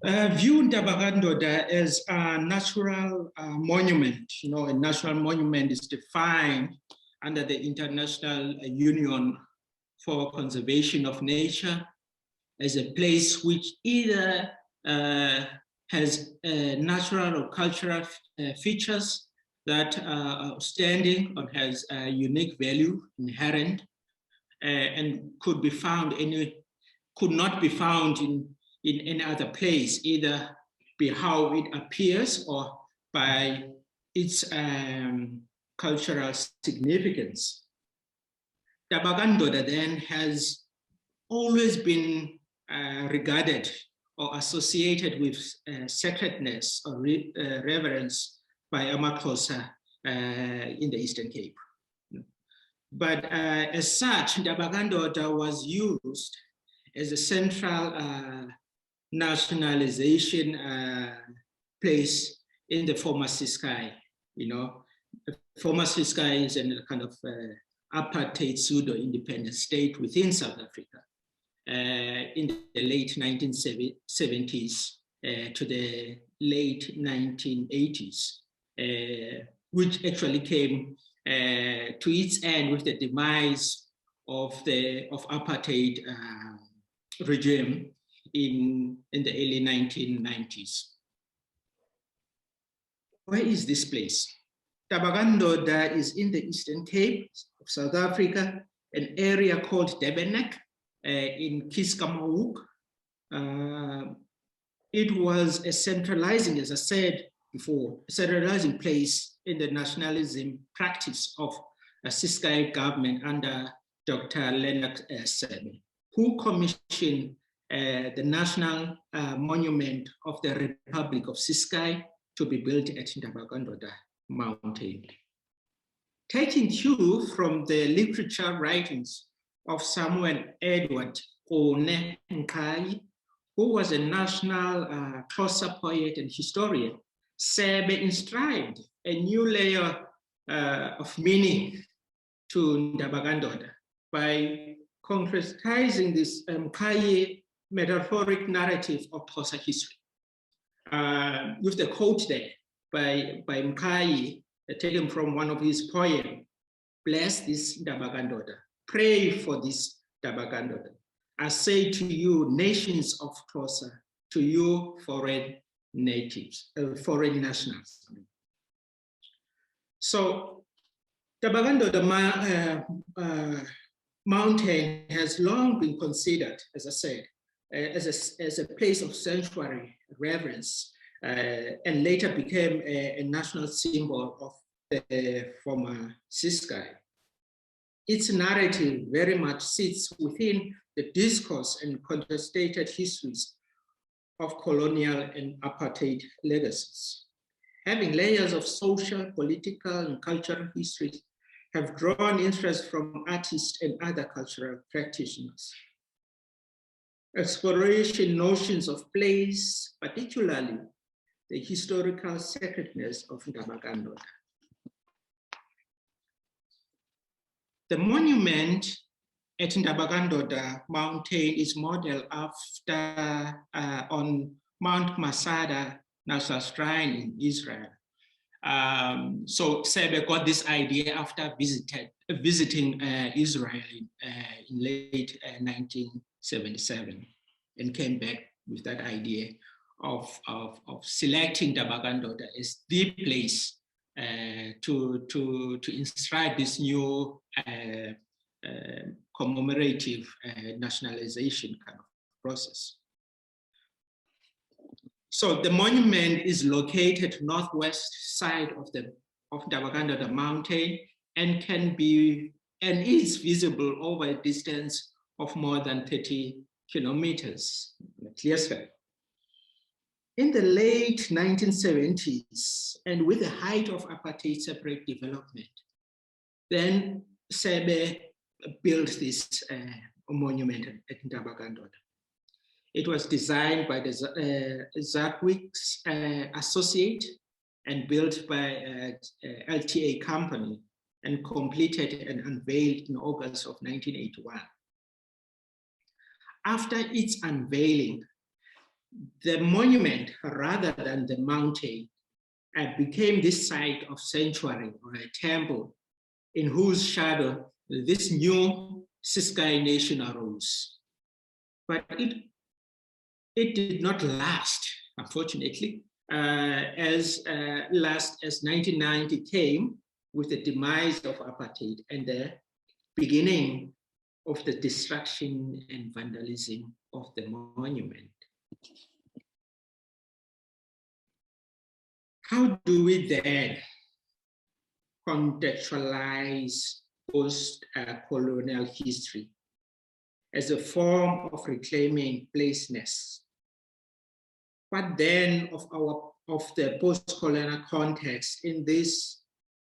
View Ntabakandoda as a natural monument. You know, a national monument is defined under the International Union for Conservation of Nature as a place which either has natural or cultural features that are outstanding or has a unique value inherent and could not be found in any other place, either by how it appears or by its cultural significance. Ntabakandoda then has always been regarded or associated with sacredness or reverence by amaXhosa in the Eastern Cape. But as such, Ntabakandoda was used as a central nationalization place in the former Ciskei. You know, the former Ciskei is a kind of apartheid pseudo-independent state within South Africa in the late 1970s to the late 1980s, which actually came to its end with the demise of apartheid regime in the early 1990s. Where is this place? Ntabakandoda is in the Eastern Cape of South Africa, an area called Durbanville in Kiskamahook. It was a centralizing, as I said before, a centralizing place in the nationalism practice of a Ciskei government under Dr. Leonard Sebe, who commissioned the national monument of the Republic of Ciskei to be built at Ntabakandoda Mountain. Taking cue from the literature writings of Samuel Edward Kone Nkai, who was a national Xhosa poet and historian, Sebe inscribed a new layer of meaning to Ntabakandoda by concretizing this Mkayi metaphoric narrative of Xhosa history. With the quote there by Mkayi, taken from one of his poems, bless this Ntabakandoda, pray for this Ntabakandoda. I say to you, nations of Xhosa, to you foreign natives, foreign nationals. So Dabagando, the mountain, has long been considered, as I said, as a place of sanctuary, reverence, and later became a national symbol of the former Ciskei. Its narrative very much sits within the discourse and contested histories of colonial and apartheid legacies. Having layers of social, political, and cultural histories have drawn interest from artists and other cultural practitioners. Exploration notions of place, particularly the historical sacredness of Ndabagandoda. The monument at Ndabagandoda mountain is modeled after on Mount Masada National Shrine in Israel. So Sebe got this idea after visiting Israel in late 1977 and came back with that idea of selecting Ndabagandoda as the place to inscribe this new commemorative nationalization kind of process. So the monument is located northwest side of Ndabagandoda mountain and is visible over a distance of more than 30 kilometers. In the late 1970s, and with the height of apartheid separate development, then Sebe built this monument at Ndabagandoda. It was designed by the Zagwicks associate and built by LTA company and completed and unveiled in August of 1981. After its unveiling, the monument, rather than the mountain, became this site of sanctuary or a temple in whose shadow this new Ciskei nation arose. But it did not last, unfortunately, as last as 1990 came with the demise of apartheid and the beginning of the destruction and vandalism of the monument. How do we then contextualize post-colonial history as a form of reclaiming placeness? What then of the post-colonial context in this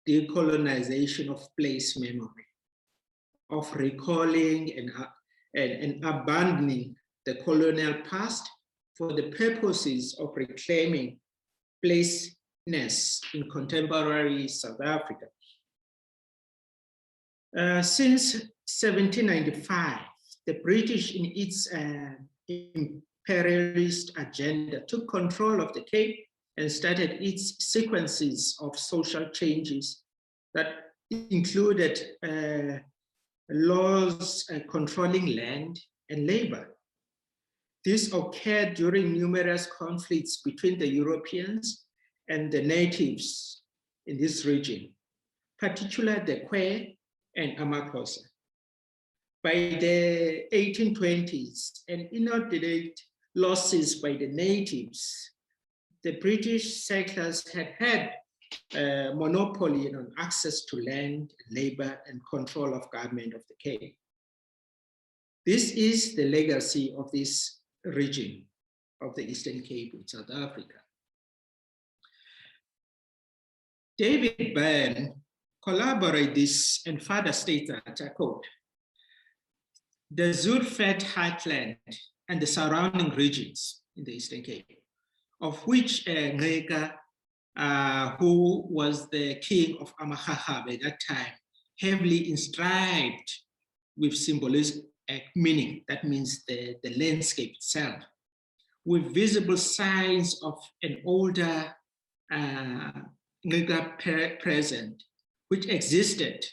decolonization of place memory, of recalling and abandoning the colonial past for the purposes of reclaiming placeness in contemporary South Africa? Since 1795, the British, in its imperialist agenda, took control of the Cape and started its sequences of social changes that included laws controlling land and labor. This occurred during numerous conflicts between the Europeans and the natives in this region, particularly the Kwe and Amaxhosa. By the 1820s, and inordinate losses by the natives, the British settlers had monopoly on access to land, labor, and control of government of the Cape. This is the legacy of this region of the Eastern Cape in South Africa. David Byrne collaborated this and further states that, I quote, "The Zurfet heartland and the surrounding regions in the Eastern Cape, of which Ngqika, who was the king of Amahahab at that time, heavily inscribed with symbolism, meaning, that means the landscape itself, with visible signs of an older Ngqika present, which existed,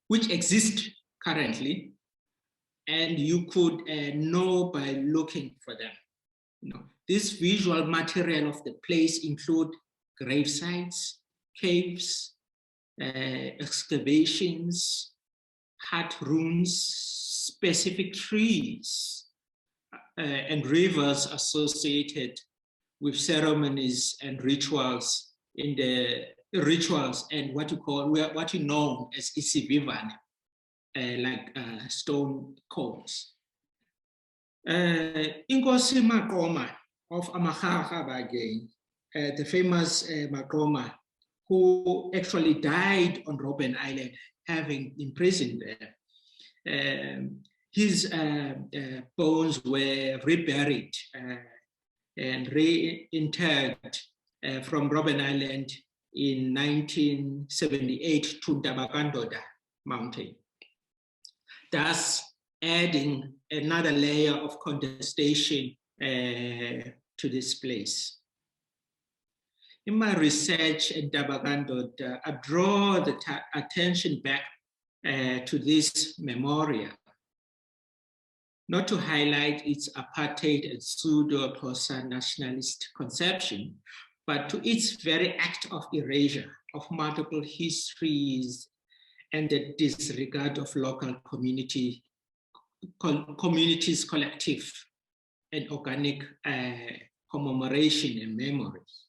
which exist currently, and you could know by looking for them. You know, this visual material of the place include grave sites, caves, excavations, hut rooms, specific trees, and rivers associated with ceremonies and rituals in the rituals and what you know as isivivan, like stone cones. Inkosi Maqoma of Amakhakha again, the famous Maqoma, who actually died on Robben Island, having imprisoned there. His bones were reburied and reinterred from Robben Island in 1978 to Dabagandoda Mountain, thus adding another layer of contestation to this place. In my research at Dabagandoda, I draw the attention back to this memorial, not to highlight its apartheid and pseudo-Xhosa nationalist conception, but to its very act of erasure of multiple histories and the disregard of local communities' collective and organic commemoration and memories.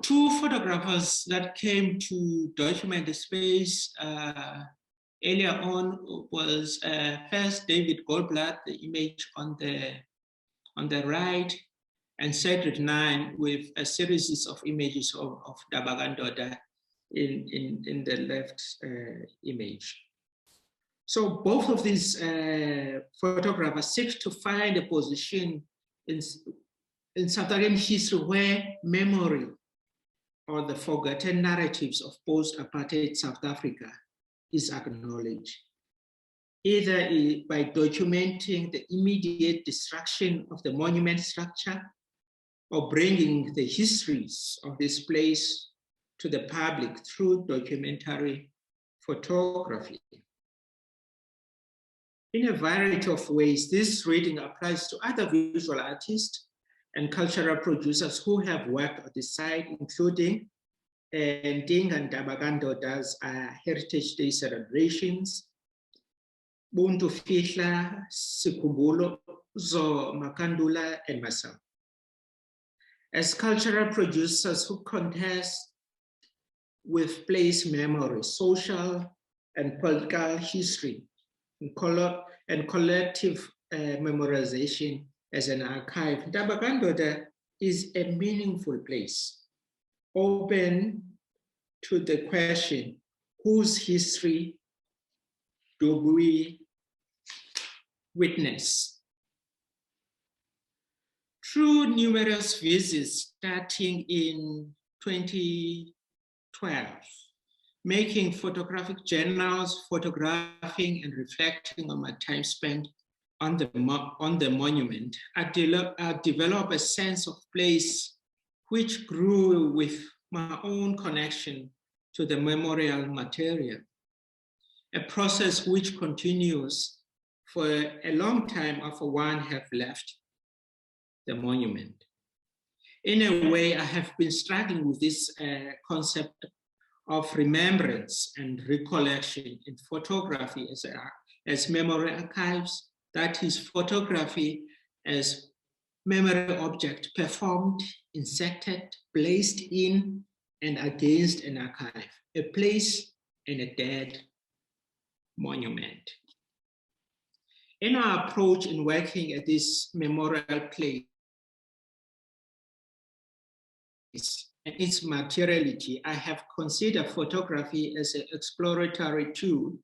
Two photographers that came to document the space earlier on was first David Goldblatt, the image on the right, and Cedric Nine with a series of images of Dabagandoda in the left image. So both of these photographers seek to find a position in South African history where memory or the forgotten narratives of post-apartheid South Africa is acknowledged, either by documenting the immediate destruction of the monument structure or bringing the histories of this place to the public through documentary photography. In a variety of ways, this reading applies to other visual artists and cultural producers who have worked at the site, including Ndinga Dabagandoda's Heritage Day celebrations, Buntu Fihla, Sikhumbulo, Zo Makandula, and myself. As cultural producers who contest with place memory, social and political history, and collective memorization as an archive, Dabagandoda is a meaningful place, open to the question, whose history do we witness? Through numerous visits starting in 2012, making photographic journals, photographing and reflecting on my time spent on the monument, I developed a sense of place which grew with my own connection to the memorial material, a process which continues for a long time after one have left the monument. In a way, I have been struggling with this concept of remembrance and recollection in photography as memory archives, that is photography as memory object performed, inserted, placed in and against an archive, a place and a dead monument. In our approach in working at this memorial place and its materiality, I have considered photography as an exploratory tool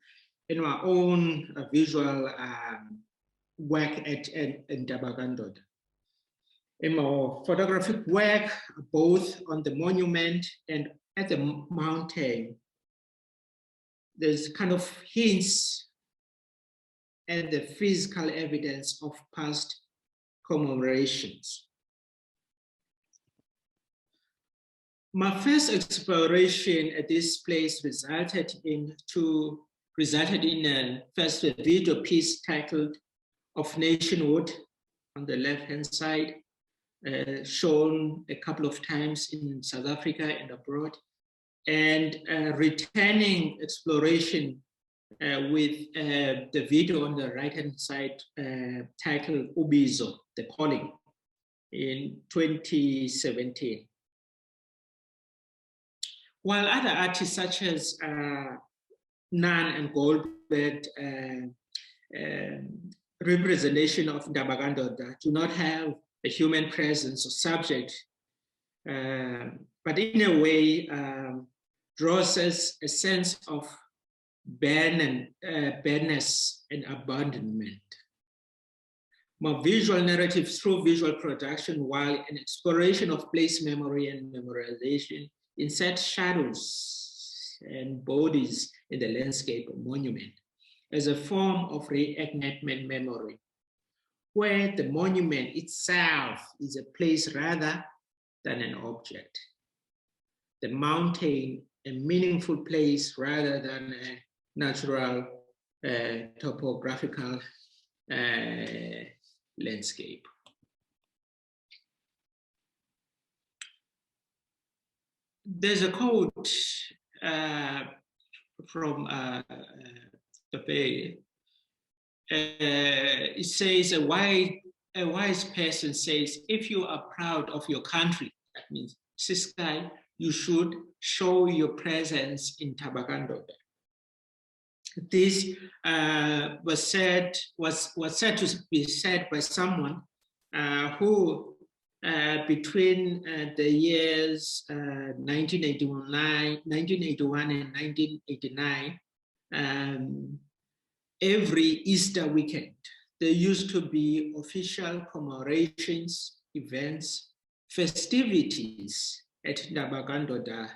in my own visual work in Dabagandoda. In my photographic work, both on the monument and at the mountain, there's kind of hints and the physical evidence of past commemorations. My first exploration at this place resulted in first a video piece titled "Of Nationhood" on the left-hand side, shown a couple of times in South Africa and abroad, and returning exploration with the video on the right-hand side titled "Ubizo, the Calling" in 2017. While other artists such as Nunn and Goldberg representation of Ndabagandoda do not have a human presence or subject, but in a way draws us a sense of badness and abandonment. More visual narrative through visual production, while an exploration of place memory and memorization insert shadows and bodies in the landscape or monument as a form of reenactment memory, where the monument itself is a place rather than an object. The mountain, a meaningful place rather than a natural topographical landscape. There's a quote from Pepe. It says, a wise person says, if you are proud of your country, that means Ciskei, you should show your presence in Ndabagandoda. This was said to be said by someone who between the years 1981 and 1989, every Easter weekend, there used to be official commemorations, events, festivities at Ndabagandoda,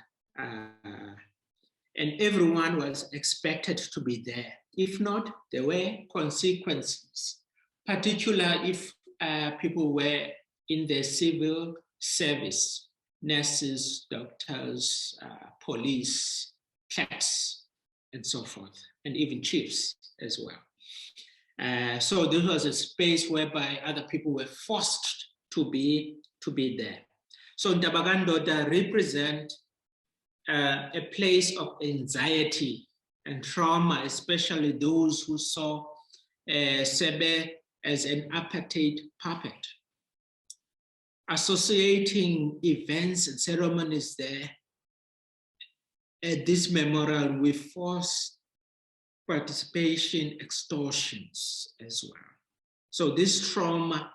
and everyone was expected to be there. If not, there were consequences, particularly if people were in the civil service, nurses, doctors, police, clerks, and so forth, and even chiefs as well. So this was a space whereby other people were forced to be there. So Ndabagandoda represent a place of anxiety and trauma, especially those who saw Sebe as an apartheid puppet. Associating events and ceremonies there at this memorial with forced participation extortions as well. So this trauma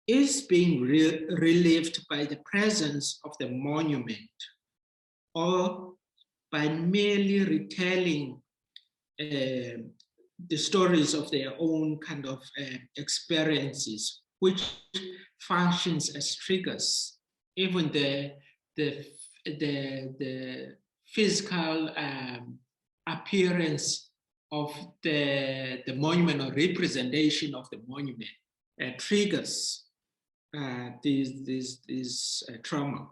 is being relived by the presence of the monument, or by merely retelling the stories of their own kind of experiences, which functions as triggers. Even the physical appearance of the monument or representation of the monument triggers this trauma.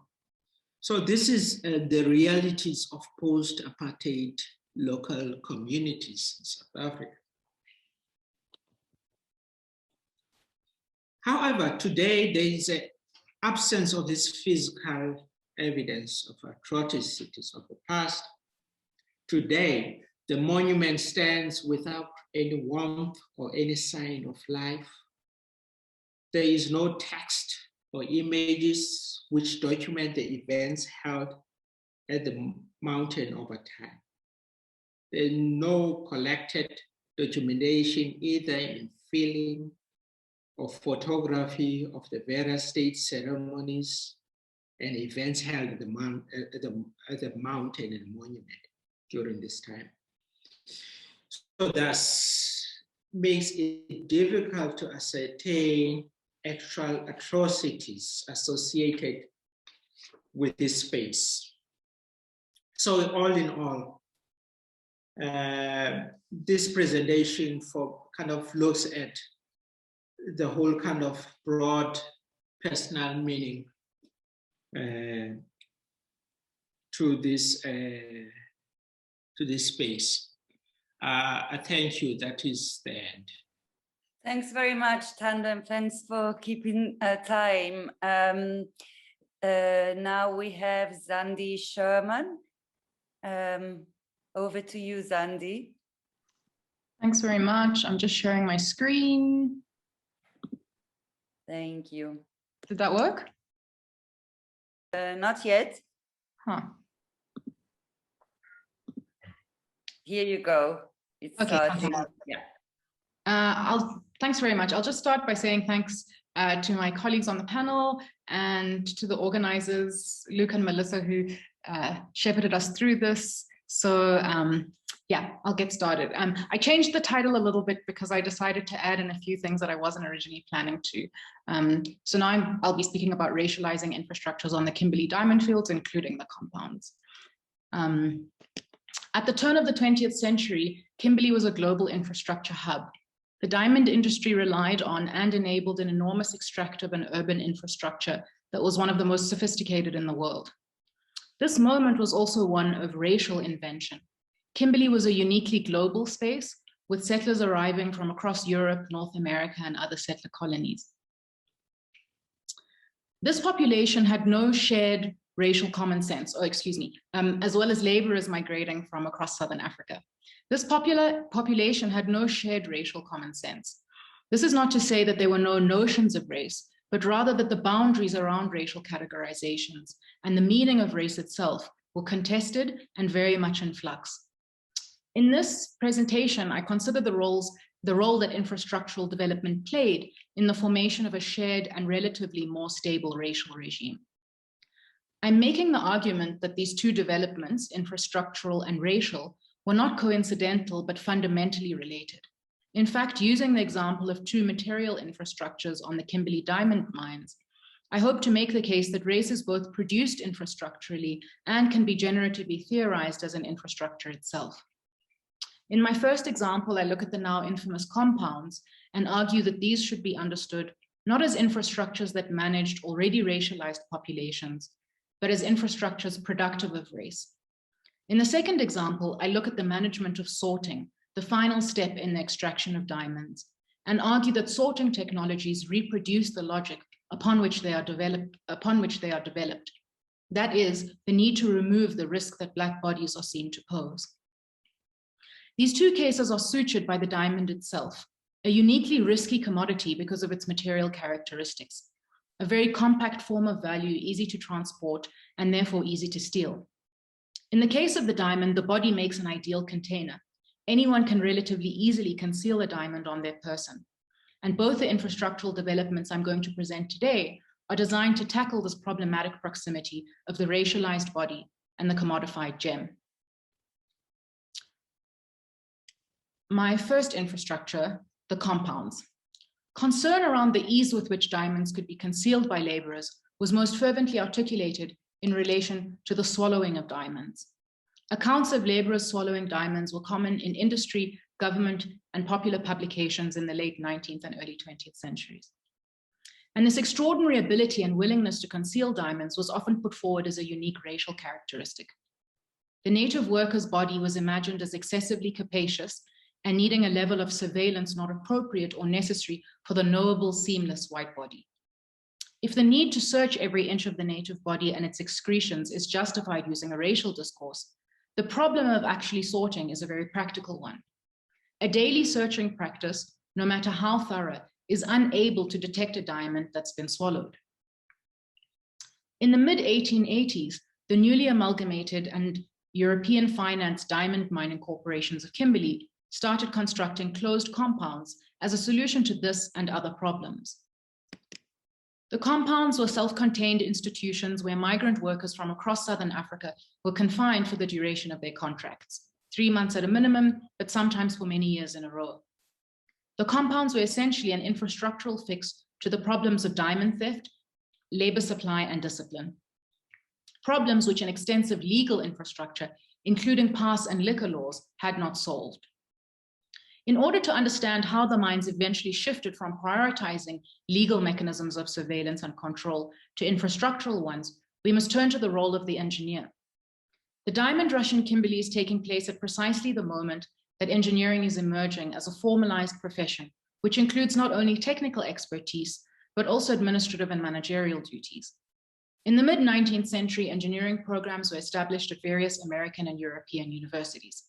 So this is the realities of post-apartheid local communities in South Africa. However, today there is an absence of this physical evidence of atrocities of the past. Today, the monument stands without any warmth or any sign of life. There is no text or images which document the events held at the mountain over time. There's no collected documentation either in film or photography of the various state ceremonies and events held at the mountain and monument during this time. So thus makes it difficult to ascertain actual atrocities associated with this space. So all in all, this presentation kind of looks at the whole kind of broad personal meaning through this space. I thank you. That is the end. Thanks very much, Tandem. Thanks for keeping time. Now we have Zandi Sherman. Over to you, Zandi. Thanks very much. I'm just sharing my screen. Thank you. Did that work? Not yet. Huh. Here you go. It's Okay, starting. Yeah. Thanks very much. I'll just start by saying thanks to my colleagues on the panel and to the organizers, Luke and Melissa, who shepherded us through this. So yeah, I'll get started. I changed the title a little bit because I decided to add in a few things that I wasn't originally planning to. So now I'll be speaking about racializing infrastructures on the Kimberley Diamond Fields, including the compounds. At the turn of the 20th century, Kimberley was a global infrastructure hub. The diamond industry relied on and enabled an enormous extractive and urban infrastructure that was one of the most sophisticated in the world. This moment was also one of racial invention. Kimberley was a uniquely global space, with settlers arriving from across Europe, North America, and other settler colonies. This population had no shared racial common sense, as well as laborers migrating from across Southern Africa. This population had no shared racial common sense. This is not to say that there were no notions of race, but rather that the boundaries around racial categorizations and the meaning of race itself were contested and very much in flux. In this presentation, I consider the role that infrastructural development played in the formation of a shared and relatively more stable racial regime. I'm making the argument that these two developments, infrastructural and racial, were not coincidental, but fundamentally related. In fact, using the example of two material infrastructures on the Kimberley diamond mines, I hope to make the case that race is both produced infrastructurally and can be generatively theorized as an infrastructure itself. In my first example, I look at the now infamous compounds and argue that these should be understood not as infrastructures that managed already racialized populations, but as infrastructures productive of race. In the second example, I look at the management of sorting, the final step in the extraction of diamonds, and argue that sorting technologies reproduce the logic upon which they are developed. That is, the need to remove the risk that Black bodies are seen to pose. These two cases are sutured by the diamond itself, a uniquely risky commodity because of its material characteristics, a very compact form of value, easy to transport, and therefore easy to steal. In the case of the diamond, the body makes an ideal container. Anyone can relatively easily conceal a diamond on their person. And both the infrastructural developments I'm going to present today are designed to tackle this problematic proximity of the racialized body and the commodified gem. My first infrastructure, the compounds. Concern around the ease with which diamonds could be concealed by laborers was most fervently articulated in relation to the swallowing of diamonds. Accounts of laborers swallowing diamonds were common in industry, government, and popular publications in the late 19th and early 20th centuries. And this extraordinary ability and willingness to conceal diamonds was often put forward as a unique racial characteristic. The native worker's body was imagined as excessively capacious and needing a level of surveillance not appropriate or necessary for the knowable, seamless white body. If the need to search every inch of the native body and its excretions is justified using a racial discourse, the problem of actually sorting is a very practical one. A daily searching practice, no matter how thorough, is unable to detect a diamond that's been swallowed. In the mid-1880s, the newly amalgamated and European financed diamond mining corporations of Kimberley started constructing closed compounds as a solution to this and other problems. The compounds were self-contained institutions where migrant workers from across Southern Africa were confined for the duration of their contracts, 3 months at a minimum, but sometimes for many years in a row. The compounds were essentially an infrastructural fix to the problems of diamond theft, labor supply, and discipline. Problems which an extensive legal infrastructure, including pass and liquor laws, had not solved. In order to understand how the mines eventually shifted from prioritizing legal mechanisms of surveillance and control to infrastructural ones, we must turn to the role of the engineer. The diamond rush in Kimberley is taking place at precisely the moment that engineering is emerging as a formalized profession, which includes not only technical expertise, but also administrative and managerial duties. In the mid-19th century, engineering programs were established at various American and European universities.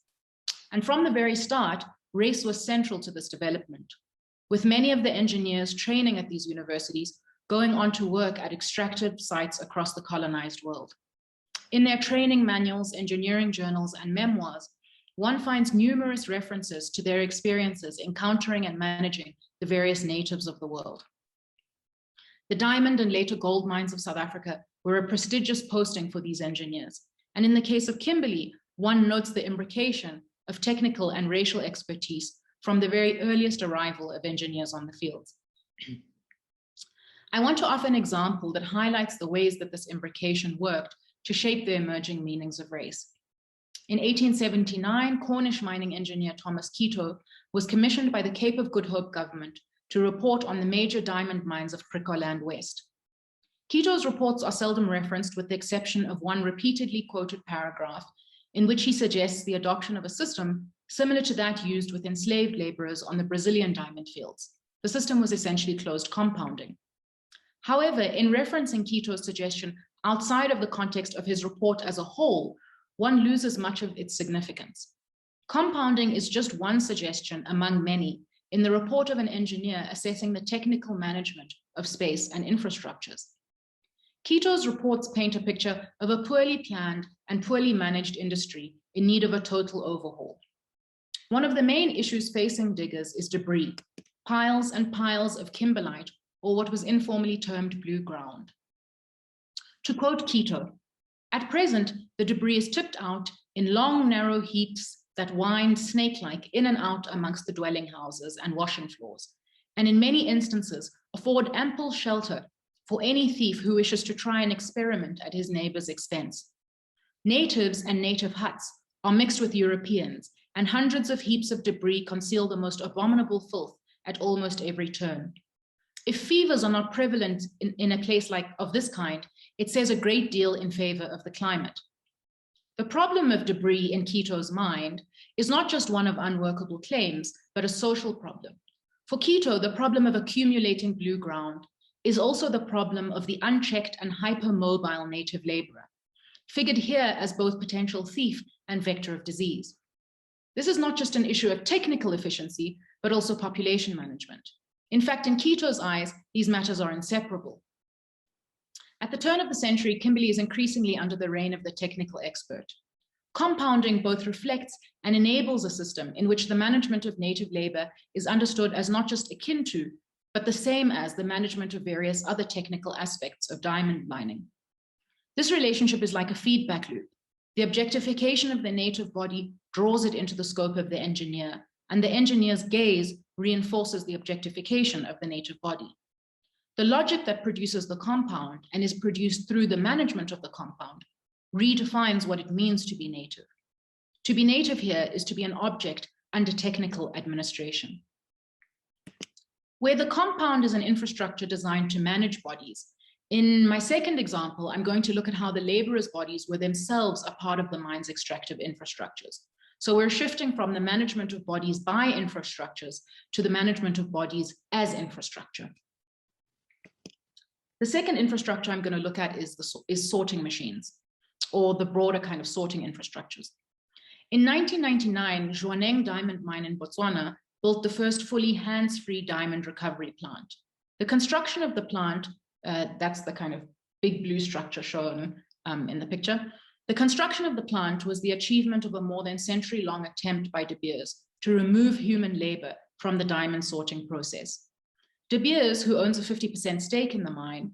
And from the very start, race was central to this development, with many of the engineers training at these universities going on to work at extractive sites across the colonized world. In their training manuals, engineering journals, and memoirs, one finds numerous references to their experiences encountering and managing the various natives of the world. The diamond and later gold mines of South Africa were a prestigious posting for these engineers. And in the case of Kimberley, one notes the imbrication of technical and racial expertise from the very earliest arrival of engineers on the fields. I want to offer an example that highlights the ways that this imbrication worked to shape the emerging meanings of race. In 1879, Cornish mining engineer Thomas Quito was commissioned by the Cape of Good Hope government to report on the major diamond mines of Cricoland West. Quito's reports are seldom referenced, with the exception of one repeatedly quoted paragraph in which he suggests the adoption of a system similar to that used with enslaved laborers on the Brazilian diamond fields. The system was essentially closed compounding. However, in referencing Quito's suggestion outside of the context of his report as a whole, one loses much of its significance. Compounding is just one suggestion among many in the report of an engineer assessing the technical management of space and infrastructures. Quito's reports paint a picture of a poorly planned and poorly managed industry in need of a total overhaul. One of the main issues facing diggers is debris, piles and piles of kimberlite, or what was informally termed blue ground. To quote Quito, "At present, the debris is tipped out in long, narrow heaps that wind snake-like in and out amongst the dwelling houses and washing floors, and in many instances afford ample shelter for any thief who wishes to try an experiment at his neighbor's expense. Natives and native huts are mixed with Europeans, and hundreds of heaps of debris conceal the most abominable filth at almost every turn. If fevers are not prevalent in a place of this kind, it says a great deal in favor of the climate." The problem of debris in Quito's mind is not just one of unworkable claims, but a social problem. For Quito, the problem of accumulating blue ground is also the problem of the unchecked and hypermobile native laborer, figured here as both potential thief and vector of disease. This is not just an issue of technical efficiency, but also population management. In fact, in Quito's eyes, these matters are inseparable. At the turn of the century, Kimberley is increasingly under the reign of the technical expert. Compounding both reflects and enables a system in which the management of native labor is understood as not just akin to, but the same as the management of various other technical aspects of diamond mining. This relationship is like a feedback loop. The objectification of the native body draws it into the scope of the engineer, and the engineer's gaze reinforces the objectification of the native body. The logic that produces the compound and is produced through the management of the compound redefines what it means to be native. To be native here is to be an object under technical administration. Where the compound is an infrastructure designed to manage bodies, in my second example, I'm going to look at how the laborers' bodies were themselves a part of the mine's extractive infrastructures. So we're shifting from the management of bodies by infrastructures to the management of bodies as infrastructure. The second infrastructure I'm going to look at is sorting machines, or the broader kind of sorting infrastructures. In 1999, Jwaneng Diamond Mine in Botswana built the first fully hands-free diamond recovery plant. The construction of the plant, that's the kind of big blue structure shown in the picture. The construction of the plant was the achievement of a more than century-long attempt by De Beers to remove human labor from the diamond sorting process. De Beers, who owns a 50% stake in the mine,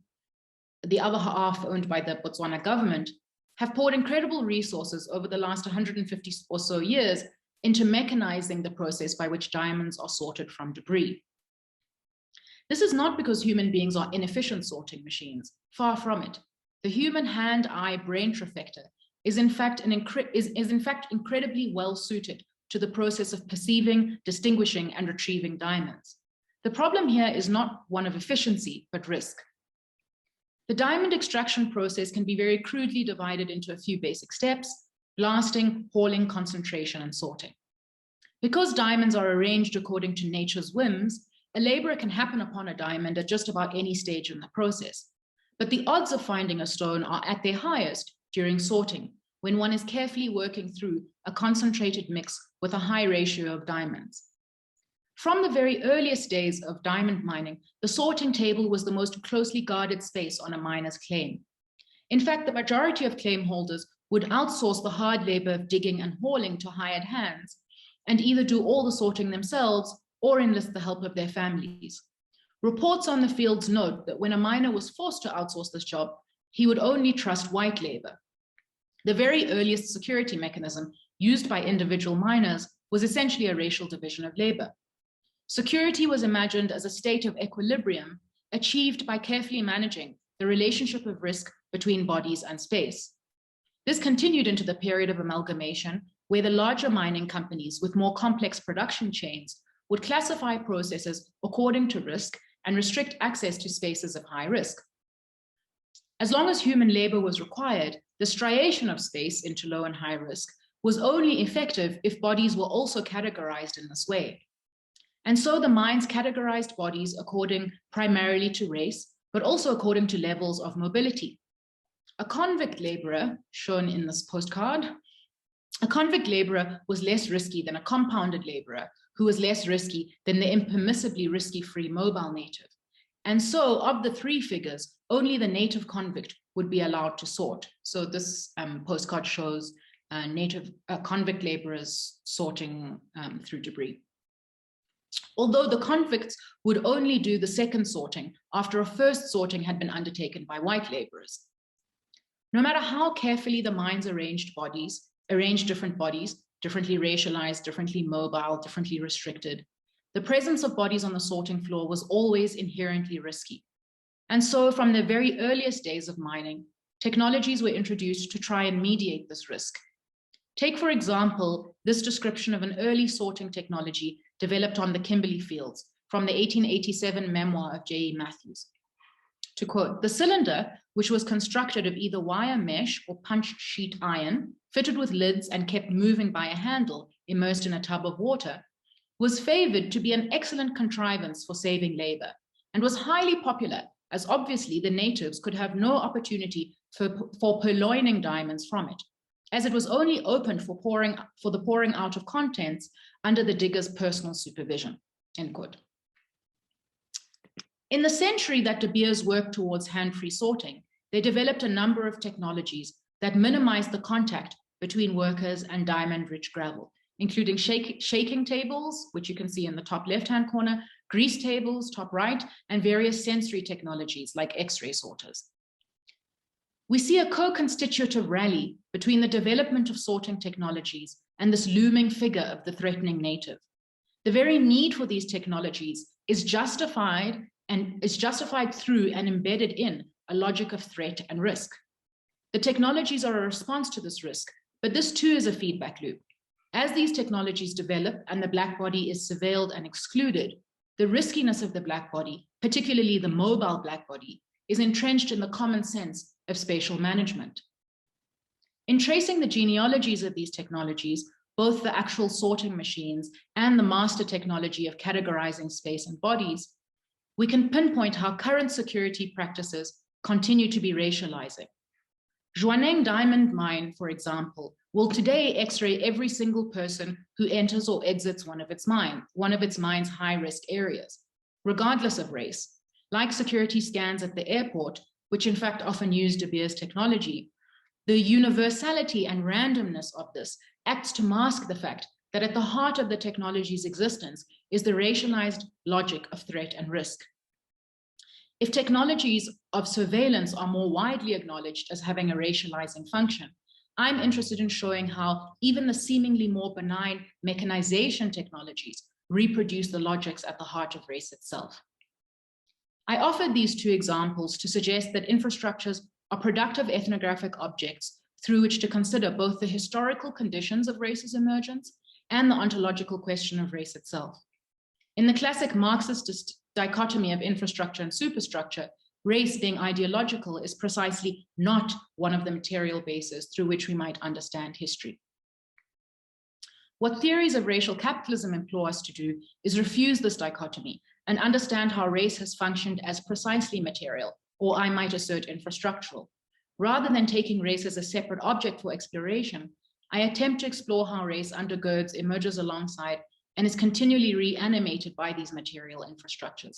the other half owned by the Botswana government, have poured incredible resources over the last 150 or so years into mechanizing the process by which diamonds are sorted from debris. This is not because human beings are inefficient sorting machines, far from it. The human hand-eye-brain trifecta is in fact incredibly well suited to the process of perceiving, distinguishing, and retrieving diamonds. The problem here is not one of efficiency, but risk. The diamond extraction process can be very crudely divided into a few basic steps. blasting, hauling, concentration, and sorting. Because diamonds are arranged according to nature's whims, a laborer can happen upon a diamond at just about any stage in the process. But the odds of finding a stone are at their highest during sorting, when one is carefully working through a concentrated mix with a high ratio of diamonds. From the very earliest days of diamond mining, the sorting table was the most closely guarded space on a miner's claim. In fact, the majority of claim holders would outsource the hard labor of digging and hauling to hired hands, and either do all the sorting themselves or enlist the help of their families. Reports on the fields note that when a miner was forced to outsource this job, he would only trust white labor. The very earliest security mechanism used by individual miners was essentially a racial division of labor. Security was imagined as a state of equilibrium achieved by carefully managing the relationship of risk between bodies and space. This continued into the period of amalgamation, where the larger mining companies with more complex production chains would classify processes according to risk and restrict access to spaces of high risk. As long as human labor was required, the striation of space into low and high risk was only effective if bodies were also categorized in this way. And so the mines categorized bodies according primarily to race, but also according to levels of mobility. A convict laborer, shown in this postcard, a convict laborer was less risky than a compounded laborer, who was less risky than the impermissibly risky free mobile native. And so of the three figures, only the native convict would be allowed to sort. So this postcard shows convict laborers sorting through debris. Although the convicts would only do the second sorting after a first sorting had been undertaken by white laborers. No matter how carefully the mines arranged different bodies, differently racialized, differently mobile, differently restricted, the presence of bodies on the sorting floor was always inherently risky. And so from the very earliest days of mining, technologies were introduced to try and mediate this risk. Take, for example, this description of an early sorting technology developed on the Kimberley fields from the 1887 memoir of J.E. Matthews. To quote, "The cylinder, which was constructed of either wire mesh or punched sheet iron, fitted with lids and kept moving by a handle immersed in a tub of water, was favored to be an excellent contrivance for saving labor, and was highly popular, as obviously the natives could have no opportunity for purloining diamonds from it, as it was only opened for the pouring out of contents under the digger's personal supervision," end quote. In the century that De Beers worked towards hand-free sorting, they developed a number of technologies that minimized the contact between workers and diamond-rich gravel, including shaking tables, which you can see in the top left-hand corner, grease tables, top right, and various sensory technologies like X-ray sorters. We see a co-constitutive rally between the development of sorting technologies and this looming figure of the threatening native. The very need for these technologies is justified through and embedded in a logic of threat and risk. The technologies are a response to this risk, but this too is a feedback loop. As these technologies develop and the black body is surveilled and excluded, the riskiness of the black body, particularly the mobile black body, is entrenched in the common sense of spatial management. In tracing the genealogies of these technologies, both the actual sorting machines and the master technology of categorizing space and bodies, we can pinpoint how current security practices continue to be racializing. Zhuaneng Diamond Mine, for example, will today X-ray every single person who enters or exits one of its mine's high-risk areas, regardless of race. Like security scans at the airport, which in fact often use De Beers technology, the universality and randomness of this acts to mask the fact that at the heart of the technology's existence is the racialized logic of threat and risk. If technologies of surveillance are more widely acknowledged as having a racializing function, I'm interested in showing how even the seemingly more benign mechanization technologies reproduce the logics at the heart of race itself. I offered these two examples to suggest that infrastructures are productive ethnographic objects through which to consider both the historical conditions of race's emergence and the ontological question of race itself. In the classic Marxist dichotomy of infrastructure and superstructure, race being ideological is precisely not one of the material bases through which we might understand history. What theories of racial capitalism implore us to do is refuse this dichotomy and understand how race has functioned as precisely material, or I might assert infrastructural. Rather than taking race as a separate object for exploration, I attempt to explore how race undergirds, emerges alongside, and is continually reanimated by these material infrastructures,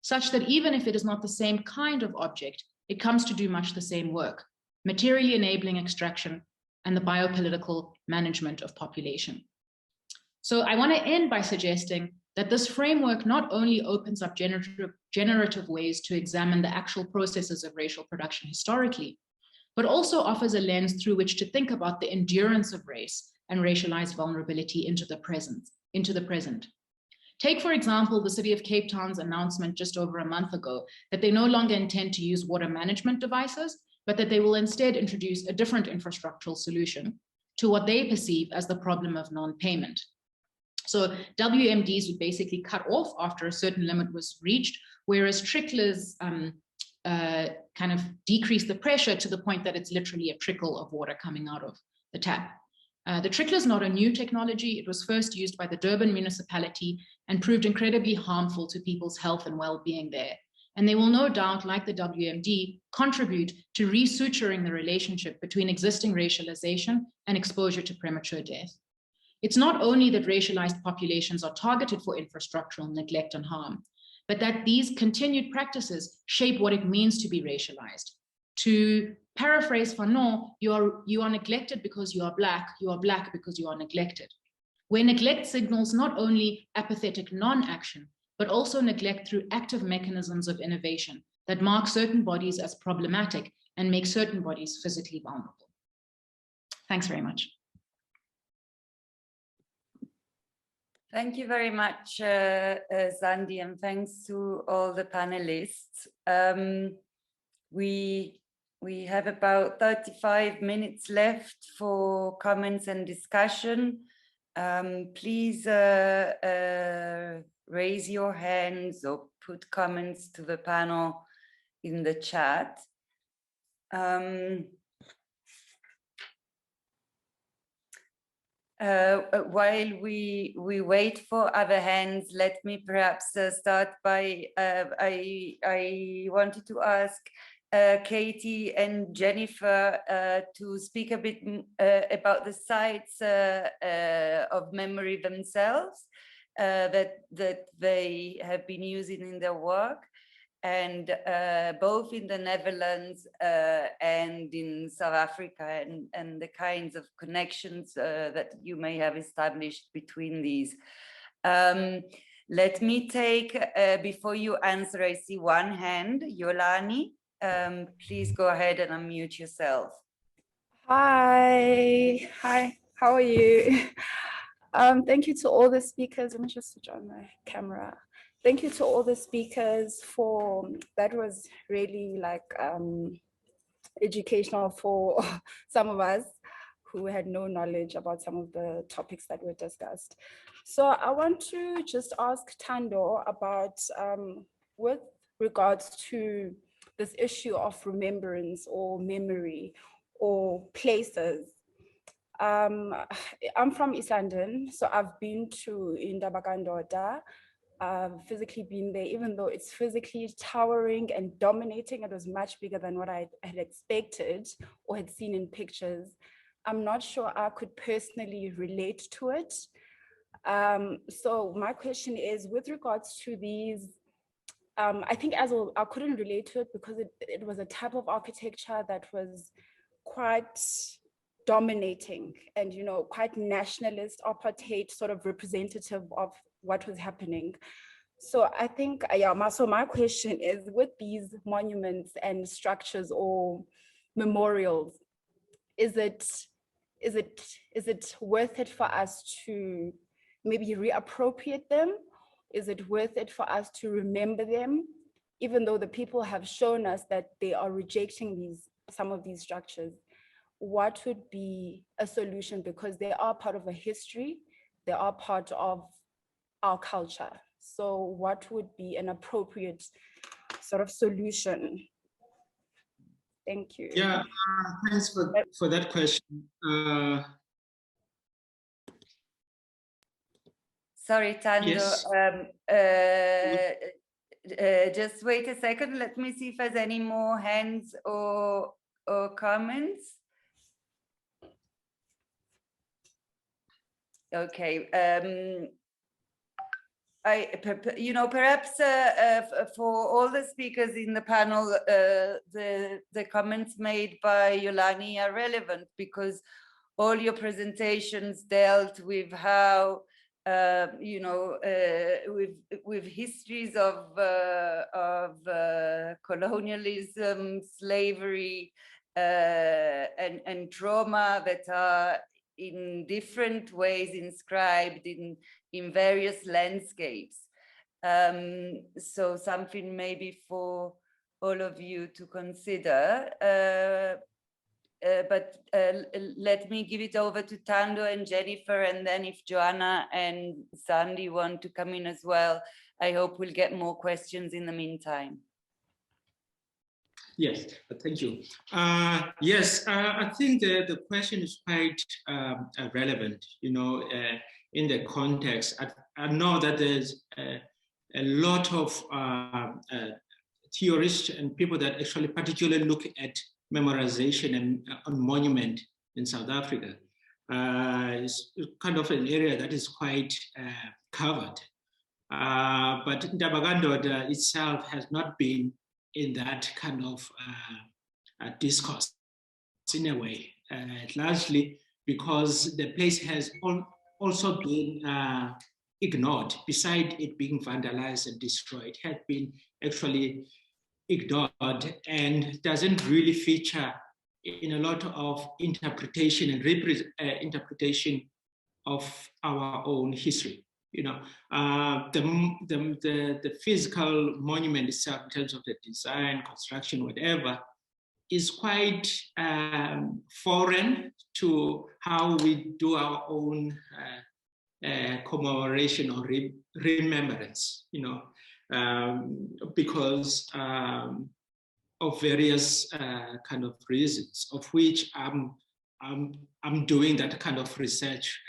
such that even if it is not the same kind of object, it comes to do much the same work, materially enabling extraction and the biopolitical management of population. So I want to end by suggesting that this framework not only opens up generative ways to examine the actual processes of racial production historically, but also offers a lens through which to think about the endurance of race and racialized vulnerability into the present. Take, for example, the City of Cape Town's announcement just over a month ago that they no longer intend to use water management devices, but that they will instead introduce a different infrastructural solution to what they perceive as the problem of non-payment. So WMDs would basically cut off after a certain limit was reached, whereas tricklers kind of decrease the pressure to the point that it's literally a trickle of water coming out of the tap. The trickler is not a new technology. It was first used by the Durban municipality and proved incredibly harmful to people's health and well-being there. And they will no doubt, like the WMD, contribute to resuturing the relationship between existing racialization and exposure to premature death. It's not only that racialized populations are targeted for infrastructural neglect and harm, but that these continued practices shape what it means to be racialized. To paraphrase Fanon, you are neglected because you are Black because you are neglected. Where neglect signals not only apathetic non-action, but also neglect through active mechanisms of innovation that mark certain bodies as problematic and make certain bodies physically vulnerable. Thanks very much. Thank you very much, Zandi, and thanks to all the panelists. We have about 35 minutes left for comments and discussion. Please raise your hands or put comments to the panel in the chat. While we wait for other hands, let me perhaps start by, I wanted to ask Katie and Jennifer to speak a bit about the sites of memory themselves that they have been using in their work, and both in the Netherlands and in South Africa, and the kinds of connections that you may have established between these. Let me take, before you answer, I see one hand, Yolani. Please go ahead and unmute yourself. Hi, how are you? Thank you to all the speakers. Let me just switch on my camera. Thank you to all the speakers that was really like educational for some of us who had no knowledge about some of the topics that were discussed. So I want to just ask Thando about, with regards to this issue of remembrance or memory or places. I'm from East London, so I've been to Indabakandoda. I've physically been there, even though it's physically towering and dominating. It was much bigger than what I had expected or had seen in pictures. I'm not sure I could personally relate to it. So my question is, with regards to these, I think as well, I couldn't relate to it because it was a type of architecture that was quite dominating and, you know, quite nationalist, apartheid, sort of representative of what was happening. So I think, so my question is, with these monuments and structures or memorials, is it worth it for us to maybe reappropriate them? Is it worth it for us to remember them, even though the people have shown us that they are rejecting some of these structures? What would be a solution? Because they are part of a history, they are part of our culture. So what would be an appropriate sort of solution? Thank you. Yeah, thanks for that question. Sorry, Tando. Yes. Just wait a second. Let me see if there's any more hands or comments. Okay. Perhaps for all the speakers in the panel, the comments made by Yolani are relevant because all your presentations dealt with how with histories of colonialism, slavery, and trauma that are in different ways inscribed in various landscapes. So something maybe for all of you to consider. But let me give it over to Tando and Jennifer, and then if Joanna and Sandy want to come in as well, I hope we'll get more questions in the meantime. Yes, thank you. Yes, I think the question is quite relevant, in the context. I know that there's a lot of theorists and people that actually particularly look at memorization and on monument in South Africa. It's kind of an area that is quite covered. But Ndabagandoda itself has not been in that kind of discourse in a way, largely because the place has also been ignored. Beside it being vandalized and destroyed, had been actually ignored and doesn't really feature in a lot of interpretation and interpretation of our own history. The physical monument itself, in terms of the design, construction, whatever, is quite foreign to how we do our own commemoration or remembrance, because of various kind of reasons, of which I'm doing that kind of research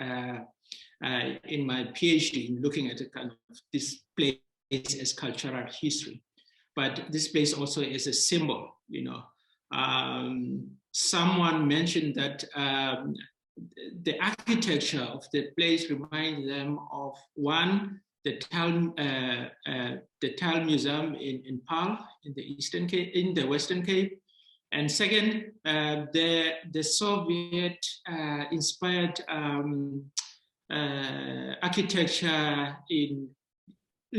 in my PhD, in looking at a kind of this place as cultural history, but this place also is a symbol. Someone mentioned that the architecture of the place reminds them of one, the Tel Museum in Paarl in the Western Cape, and second, the Soviet inspired architecture in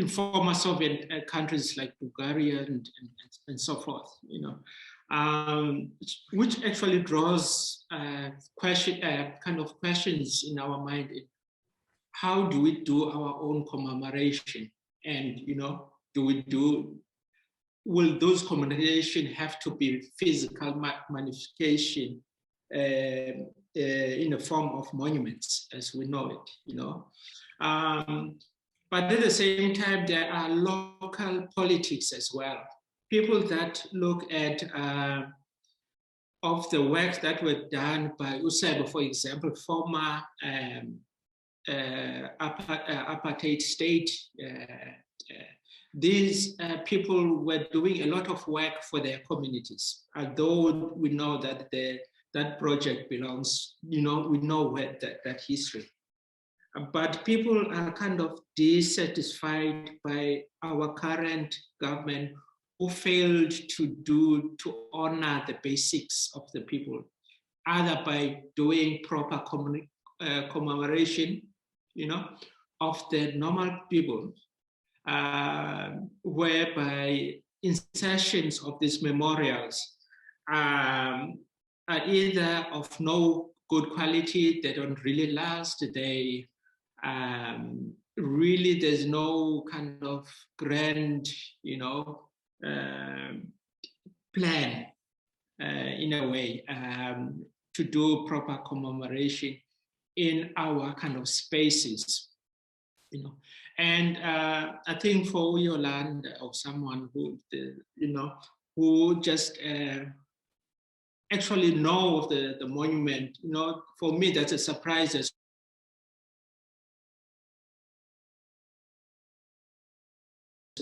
former Soviet countries like Bulgaria and so forth, which actually draws kind of questions in our mind. How do we do our own commemoration? And will those commemoration have to be physical manifestation in the form of monuments as we know it, but at the same time, there are local politics as well. People that look at of the work that were done by USAID, for example, former apartheid state. These people were doing a lot of work for their communities, although we know that that project belongs, we know where that history. But people are kind of dissatisfied by our current government, who failed to honor the basics of the people, either by doing proper commemoration, of the normal people, whereby insertions of these memorials are either of no good quality, they don't really last, they really, there's no kind of grand, plan in a way to do proper commemoration in our kind of spaces, And I think for Yolanda or someone who, who just actually know of the monument, for me, that's a surprise as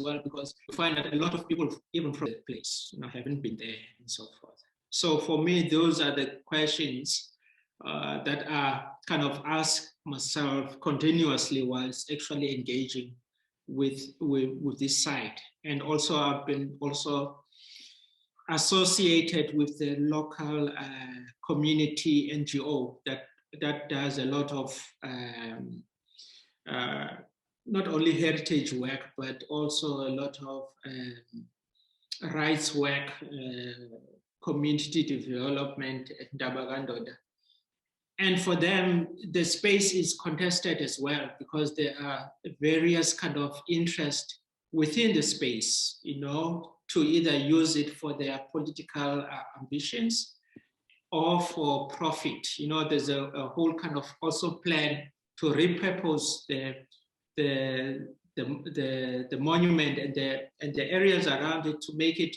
well, because you find that a lot of people, even from the place, haven't been there and so forth. So for me, those are the questions that are kind of asked myself continuously whilst actually engaging with this site. And also I've been also associated with the local community NGO that does a lot of not only heritage work, but also a lot of rights work, community development at Ndabagandoda. And for them, the space is contested as well, because there are various kind of interest within the space, to either use it for their political ambitions or for profit. There's a whole kind of also plan to repurpose the monument and the areas around it to make it,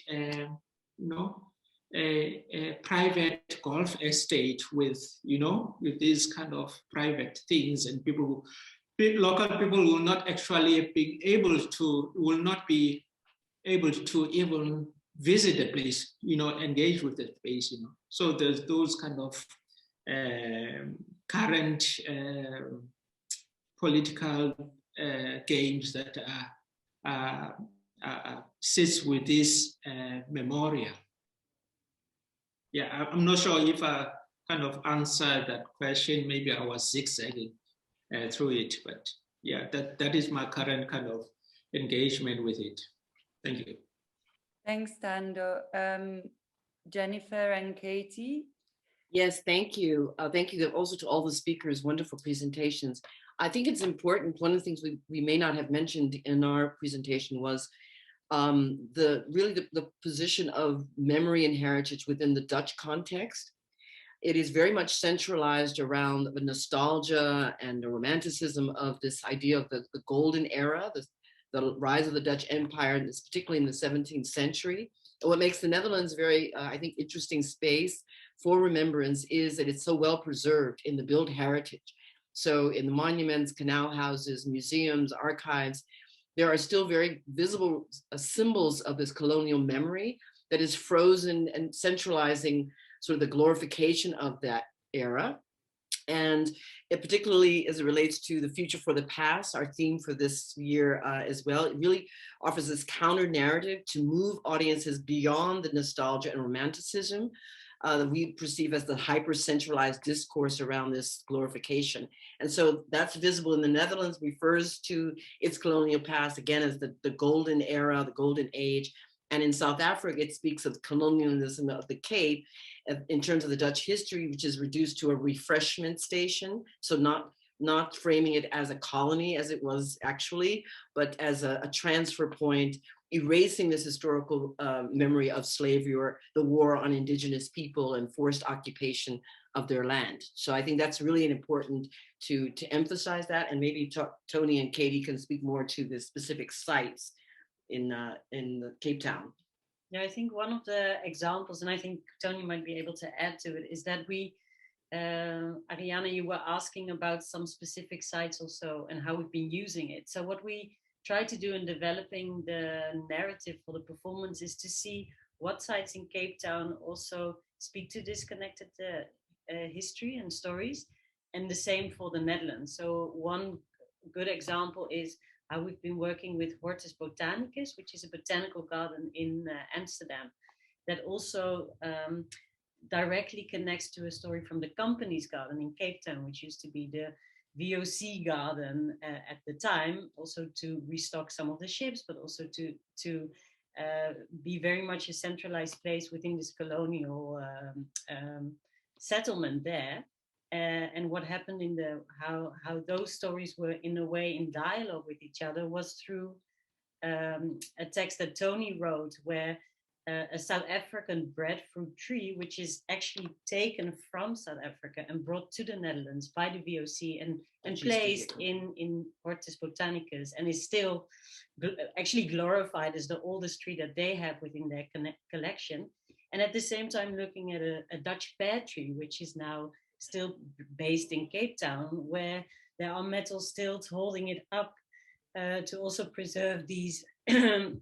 a private golf estate with these kind of private things, and local people will not actually be able to even visit the place, engage with the space, So there's those kind of current political games that sits with this memorial. Yeah, I'm not sure if I kind of answered that question. Maybe I was zigzagging through it, but yeah, that is my current kind of engagement with it. Thank you. Thanks, Tando. Jennifer and Katie? Yes, thank you. Thank you also to all the speakers, wonderful presentations. I think it's important, one of the things we may not have mentioned in our presentation was the position of memory and heritage within the Dutch context. It is very much centralized around the nostalgia and the romanticism of this idea of the golden era, the rise of the Dutch Empire, and particularly in the 17th century. And what makes the Netherlands very, I think, interesting space for remembrance is that it's so well preserved in the built heritage. So in the monuments, canal houses, museums, archives, there are still very visible symbols of this colonial memory that is frozen and centralizing sort of the glorification of that era. And it particularly as it relates to the future for the past, our theme for this year as well, it really offers this counter narrative to move audiences beyond the nostalgia and romanticism that we perceive as the hyper-centralized discourse around this glorification. And so that's visible in the Netherlands, refers to its colonial past, again, as the golden era, the golden age. And in South Africa, it speaks of colonialism of the Cape in terms of the Dutch history, which is reduced to a refreshment station. So not framing it as a colony as it was actually, but as a transfer point, erasing this historical memory of slavery or the war on indigenous people and forced occupation of their land. So I think that's really important to emphasize that, and maybe Tony and Katie can speak more to the specific sites in Cape Town. Yeah, I think one of the examples, and I think Tony might be able to add to it, is that we, Ariana, you were asking about some specific sites also and how we've been using it. So what we try to do in developing the narrative for the performance is to see what sites in Cape Town also speak to disconnected history and stories, and the same for the Netherlands. So one good example is how we've been working with Hortus Botanicus, which is a botanical garden in Amsterdam, that also directly connects to a story from the company's garden in Cape Town, which used to be the VOC garden at the time, also to restock some of the ships, but also to be very much a centralized place within this colonial settlement there. And what happened in how those stories were in a way in dialogue with each other was through a text that Tony wrote, where a South African breadfruit tree, which is actually taken from South Africa and brought to the Netherlands by the VOC and placed in Hortus Botanicus, and is still actually glorified as the oldest tree that they have within their collection. And at the same time, looking at a Dutch pear tree, which is now still based in Cape Town, where there are metal stilts holding it up to also preserve these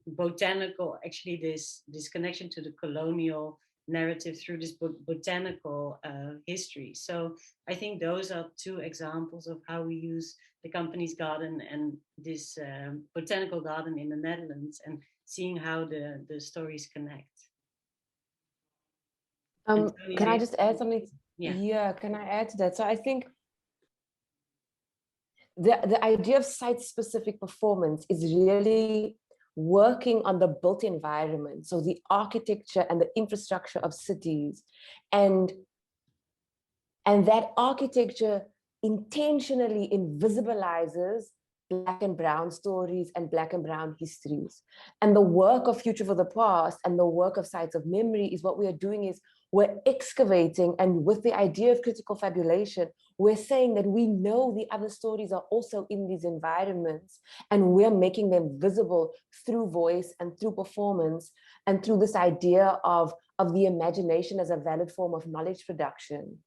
botanical, actually this connection to the colonial narrative through this botanical history. So I think those are two examples of how we use the company's garden and this botanical garden in the Netherlands, and seeing how the stories connect. Can I just add something? Yeah. Can I add to that? So I think the idea of site-specific performance is really working on the built environment, so the architecture and the infrastructure of cities, and that architecture intentionally invisibilizes Black and brown stories and Black and brown histories. And the work of Future for the Past and the work of Sites of Memory is what we are doing is we're excavating, and with the idea of critical fabulation, we're saying that we know the other stories are also in these environments, and we're making them visible through voice and through performance and through this idea of the imagination as a valid form of knowledge production.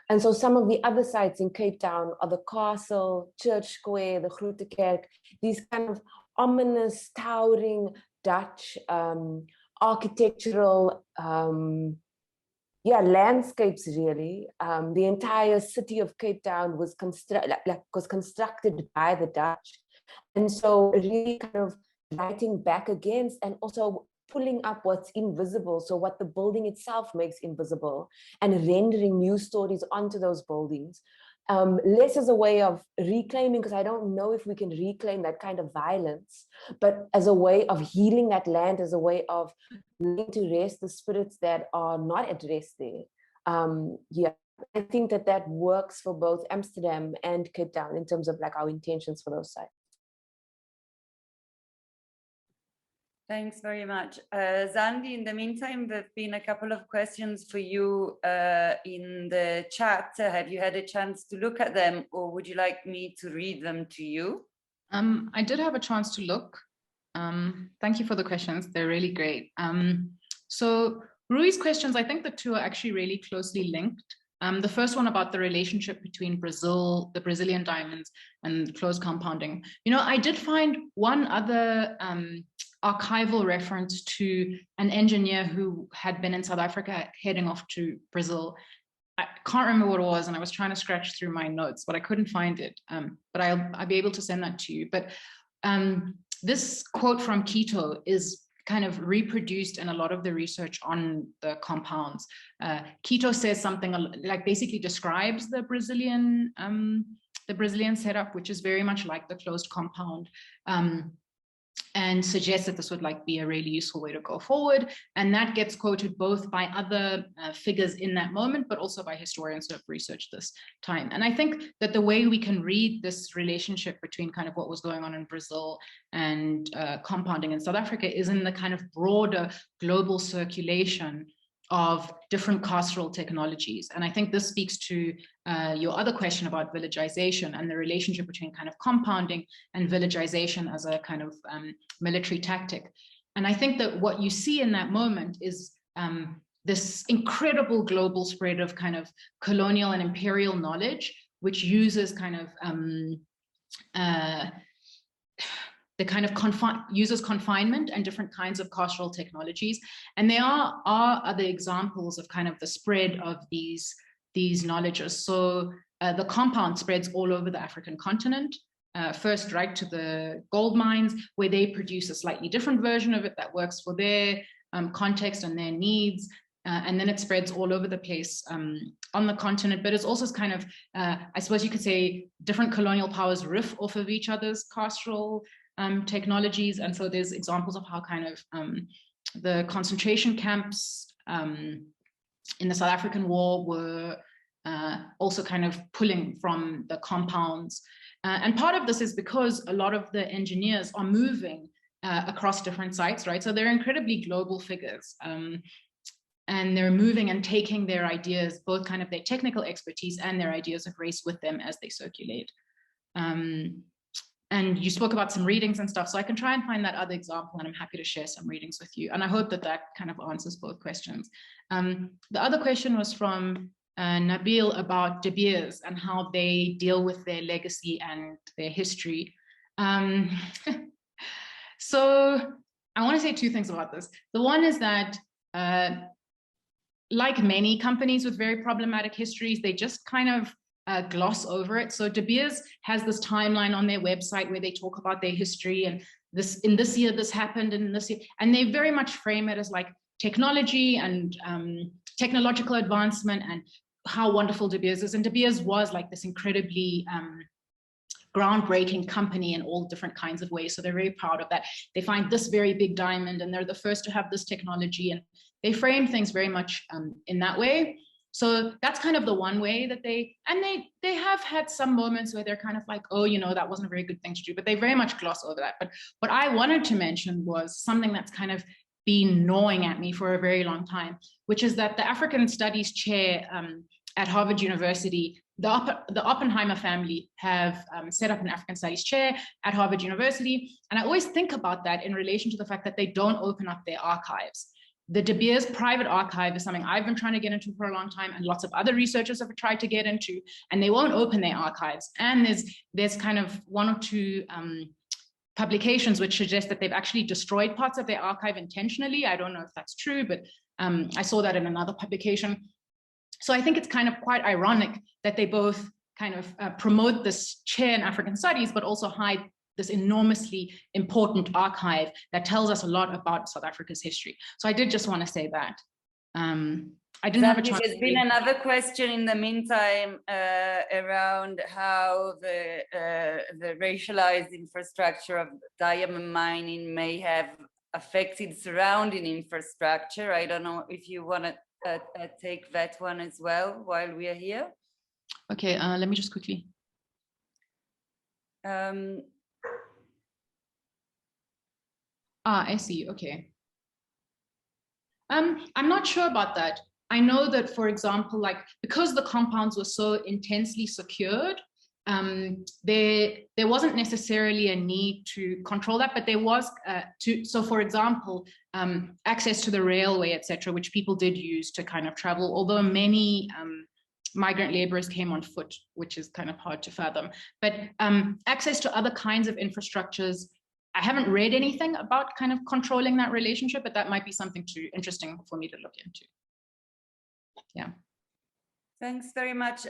And so some of the other sites in Cape Town are the castle, Church Square, the Grote Kerk, these kind of ominous, towering Dutch architectural landscapes, really. The entire city of Cape Town was constructed by the Dutch. And so really kind of writing back against and also pulling up what's invisible, so what the building itself makes invisible, and rendering new stories onto those buildings. Less as a way of reclaiming, because I don't know if we can reclaim that kind of violence, but as a way of healing that land, as a way of laying to rest the spirits that are not at rest there. I think that works for both Amsterdam and Cape Town in terms of like our intentions for those sites. Thanks very much. Zandi, in the meantime, there have been a couple of questions for you in the chat. Have you had a chance to look at them, or would you like me to read them to you? I did have a chance to look. Thank you for the questions. They're really great. So Rui's questions, I think the two are actually really closely linked. The first one about the relationship between Brazil, the Brazilian diamonds, and closed compounding. You know, I did find one other archival reference to an engineer who had been in South Africa heading off to Brazil. I can't remember what it was, and I was trying to scratch through my notes, but I couldn't find it. But I'll be able to send that to you. But this quote from Quito is kind of reproduced in a lot of the research on the compounds. Quito says something like basically describes the Brazilian setup, which is very much like the closed compound, and suggests that this would like be a really useful way to go forward. And that gets quoted both by other figures in that moment, but also by historians who have researched this time. And I think that the way we can read this relationship between kind of what was going on in Brazil and compounding in South Africa is in the kind of broader global circulation of different carceral technologies. And I think this speaks to your other question about villagization and the relationship between kind of compounding and villagization as a kind of military tactic. And I think that what you see in that moment is this incredible global spread of kind of colonial and imperial knowledge, which uses kind of the kind of uses confinement and different kinds of carceral technologies. And there are other examples of kind of the spread of these knowledges. So the compound spreads all over the African continent, first right to the gold mines, where they produce a slightly different version of it that works for their context and their needs. And then it spreads all over the place on the continent, but it's also kind of, I suppose you could say, different colonial powers riff off of each other's carceral technologies. And so there's examples of how kind of the concentration camps in the South African War were also kind of pulling from the compounds. And part of this is because a lot of the engineers are moving across different sites, right? So they're incredibly global figures. And they're moving and taking their ideas, both kind of their technical expertise and their ideas of race with them as they circulate. And you spoke about some readings and stuff, so I can try and find that other example, and I'm happy to share some readings with you. And I hope that that kind of answers both questions. The other question was from Nabil about De Beers and how they deal with their legacy and their history. So I want to say two things about this. The one is that like many companies with very problematic histories, they just kind of gloss over it. So De Beers has this timeline on their website where they talk about their history and this in this year this happened, and in this year, and they very much frame it as like technology and technological advancement and how wonderful De Beers is. And De Beers was like this incredibly groundbreaking company in all different kinds of ways. So they're very proud of that. They find this very big diamond and they're the first to have this technology, and they frame things very much in that way. So that's kind of the one way that they have had some moments where they're kind of like, oh, you know, that wasn't a very good thing to do, but they very much gloss over that. But what I wanted to mention was something that's kind of been gnawing at me for a very long time, which is that the African Studies chair at Harvard University, the Oppenheimer family have set up an African Studies chair at Harvard University. And I always think about that in relation to the fact that they don't open up their archives. The De Beers private archive is something I've been trying to get into for a long time, and lots of other researchers have tried to get into, and they won't open their archives. And there's kind of one or two publications which suggest that they've actually destroyed parts of their archive intentionally. I don't know if that's true, but I saw that in another publication. So I think it's kind of quite ironic that they both kind of promote this chair in African studies, but also hide this enormously important archive that tells us a lot about South Africa's history. So I did just want to say that. I didn't have a chance. There's been another question in the meantime around how the racialized infrastructure of diamond mining may have affected surrounding infrastructure. I don't know if you want to take that one as well while we are here. Okay, let me just quickly. I see, okay. I'm not sure about that. I know that, for example, like because the compounds were so intensely secured, there wasn't necessarily a need to control that, but there was so for example, access to the railway, etc., which people did use to kind of travel, although many migrant laborers came on foot, which is kind of hard to fathom. But access to other kinds of infrastructures, I haven't read anything about kind of controlling that relationship, but that might be something interesting for me to look into. Yeah. Thanks very much.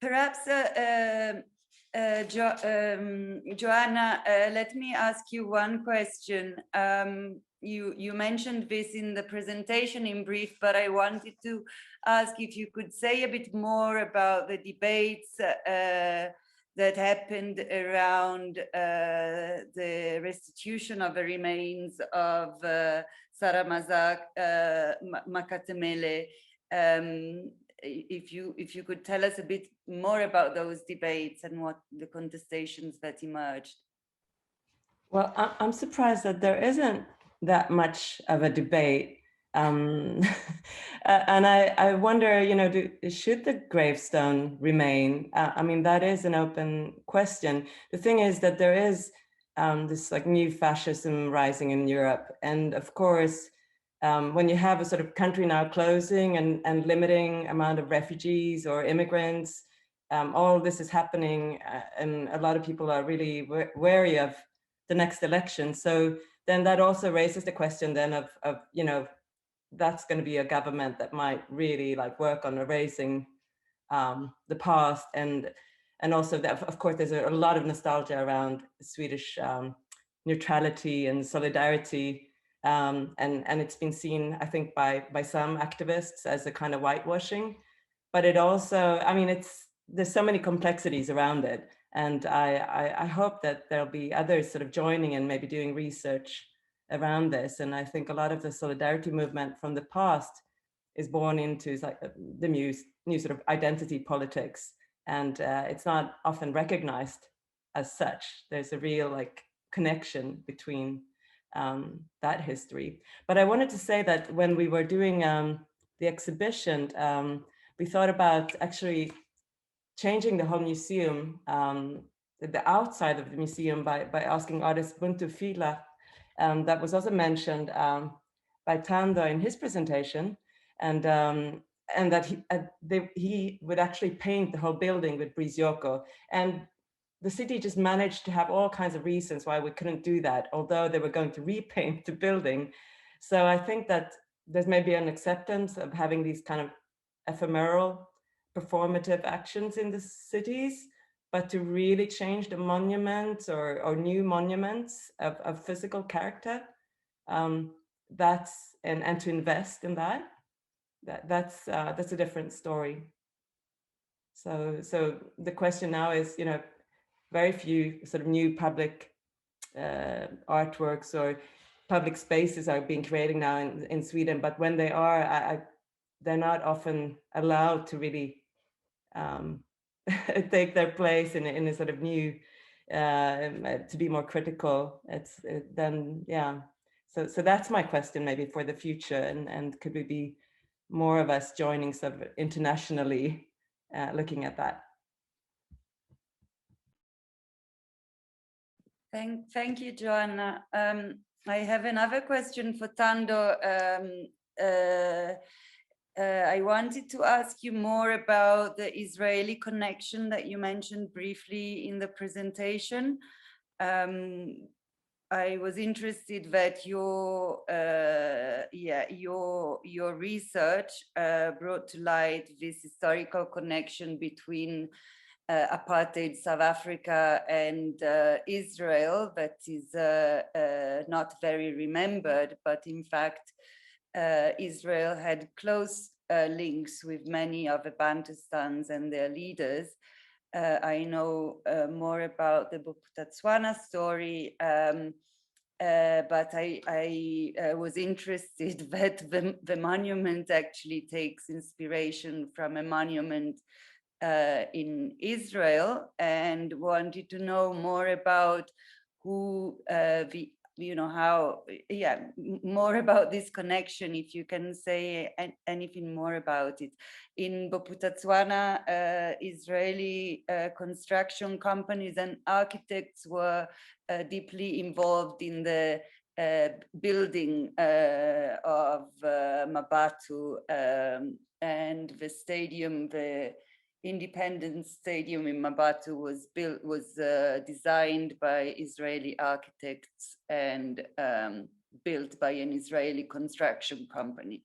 Perhaps, Joanna, let me ask you one question. You mentioned this in the presentation in brief, but I wanted to ask if you could say a bit more about the debates that happened around the restitution of the remains of Sarah Mazar Makatemele. If you could tell us a bit more about those debates and what the contestations that emerged. Well, I'm surprised that there isn't that much of a debate. And I wonder, you know, should the gravestone remain? I mean, that is an open question. The thing is that there is this like new fascism rising in Europe. And of course, when you have a sort of country now closing and limiting amount of refugees or immigrants, all this is happening, and a lot of people are really wary of the next election. So then that also raises the question then of you know, that's going to be a government that might really like work on erasing the past, and also that of course there's a lot of nostalgia around Swedish neutrality and solidarity, and it's been seen, I think, by some activists as a kind of whitewashing, but it also, I mean, there's so many complexities around it, and I hope that there'll be others sort of joining and maybe doing research around this. And I think a lot of the solidarity movement from the past is born into like the new sort of identity politics, and it's not often recognized as such. There's a real like connection between that history. But I wanted to say that when we were doing the exhibition, we thought about actually changing the whole museum, the outside of the museum, by asking artist Buntu Fila, that was also mentioned by Tando in his presentation, and that he would actually paint the whole building with Brizioko. And the city just managed to have all kinds of reasons why we couldn't do that, although they were going to repaint the building. So I think that there's maybe an acceptance of having these kind of ephemeral performative actions in the cities, but to really change the monuments or new monuments of physical character, that's and to invest in that's a different story. So the question now is, you know, very few sort of new public artworks or public spaces are being created now in Sweden, but when they are, they're not often allowed to really take their place in a sort of new, to be more critical. So that's my question maybe for the future, and could we be more of us joining sort of internationally looking at that? Thank you, Joanna. I have another question for Tando. I wanted to ask you more about the Israeli connection that you mentioned briefly in the presentation. I was interested that your research brought to light this historical connection between apartheid South Africa and Israel that is not very remembered, but in fact Israel had close links with many of the Bantustans and their leaders. I know more about the Bophuthatswana story, but I was interested that the monument actually takes inspiration from a monument in Israel, and wanted to know more about who more about this connection, if you can say anything more about it. In Bophuthatswana, Israeli construction companies and architects were deeply involved in the building of Mabatu, and the stadium, the Independence Stadium in Mabatu was designed by Israeli architects and built by an Israeli construction company.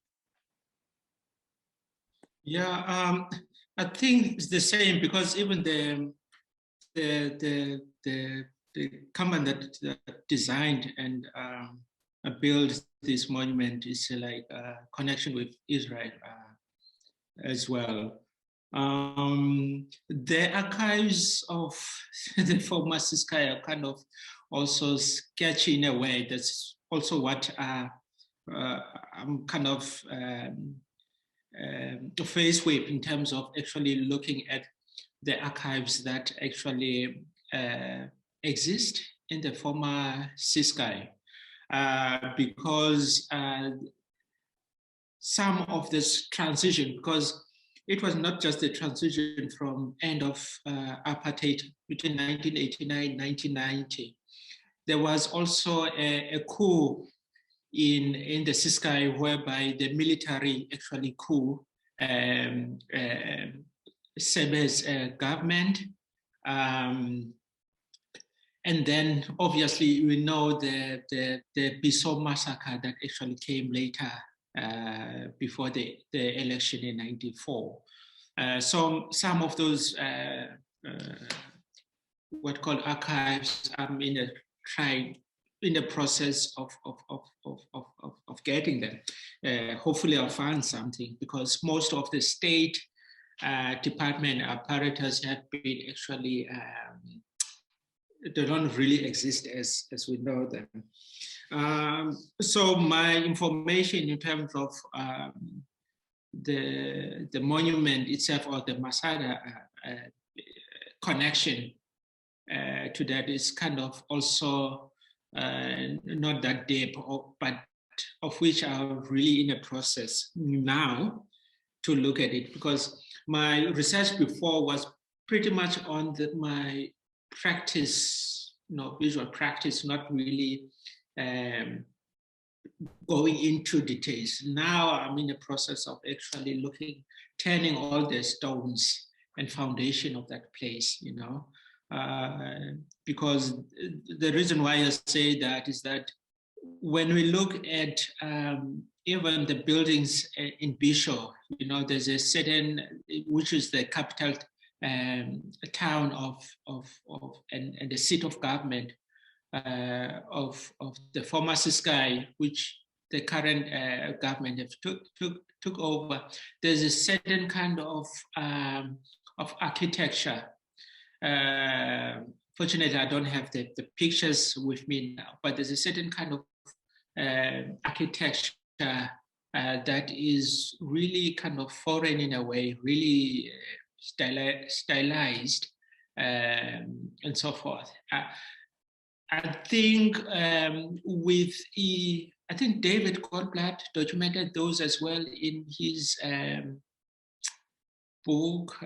Yeah, I think it's the same, because even the company that designed and built this monument is like a connection with Israel as well. The archives of the former Ciskei are kind of also sketchy in a way. That's also what I'm kind of faced with in terms of actually looking at the archives that actually exist in the former Ciskei, because some of this transition, because it was not just the transition from end of apartheid between 1989 and 1990. There was also a coup in the Ciskei, whereby the military actually coup Sebe's government. And then obviously we know the Biso massacre that actually came later, before the election in '94. So some of those what called archives, I'm in the process of getting them. Hopefully I'll find something, because most of the state department apparatus have been actually, they don't really exist as we know them. So my information in terms of the monument itself, or the Masada connection to that, is kind of also not that deep, but of which I'm really in a process now to look at it, because my research before was pretty much on my practice, visual practice, not really going into details. Now I'm in the process of actually turning all the stones and foundation of that place, because the reason why I say that is that when we look at even the buildings in Bisho, there's a certain, which is the capital town and the seat of government of the former Ciskei, which the current government have took over. There's a certain kind of architecture. Fortunately, I don't have the pictures with me now, but there's a certain kind of architecture that is really kind of foreign in a way, really stylized, and so forth. I think I think David Goldblatt documented those as well in his book,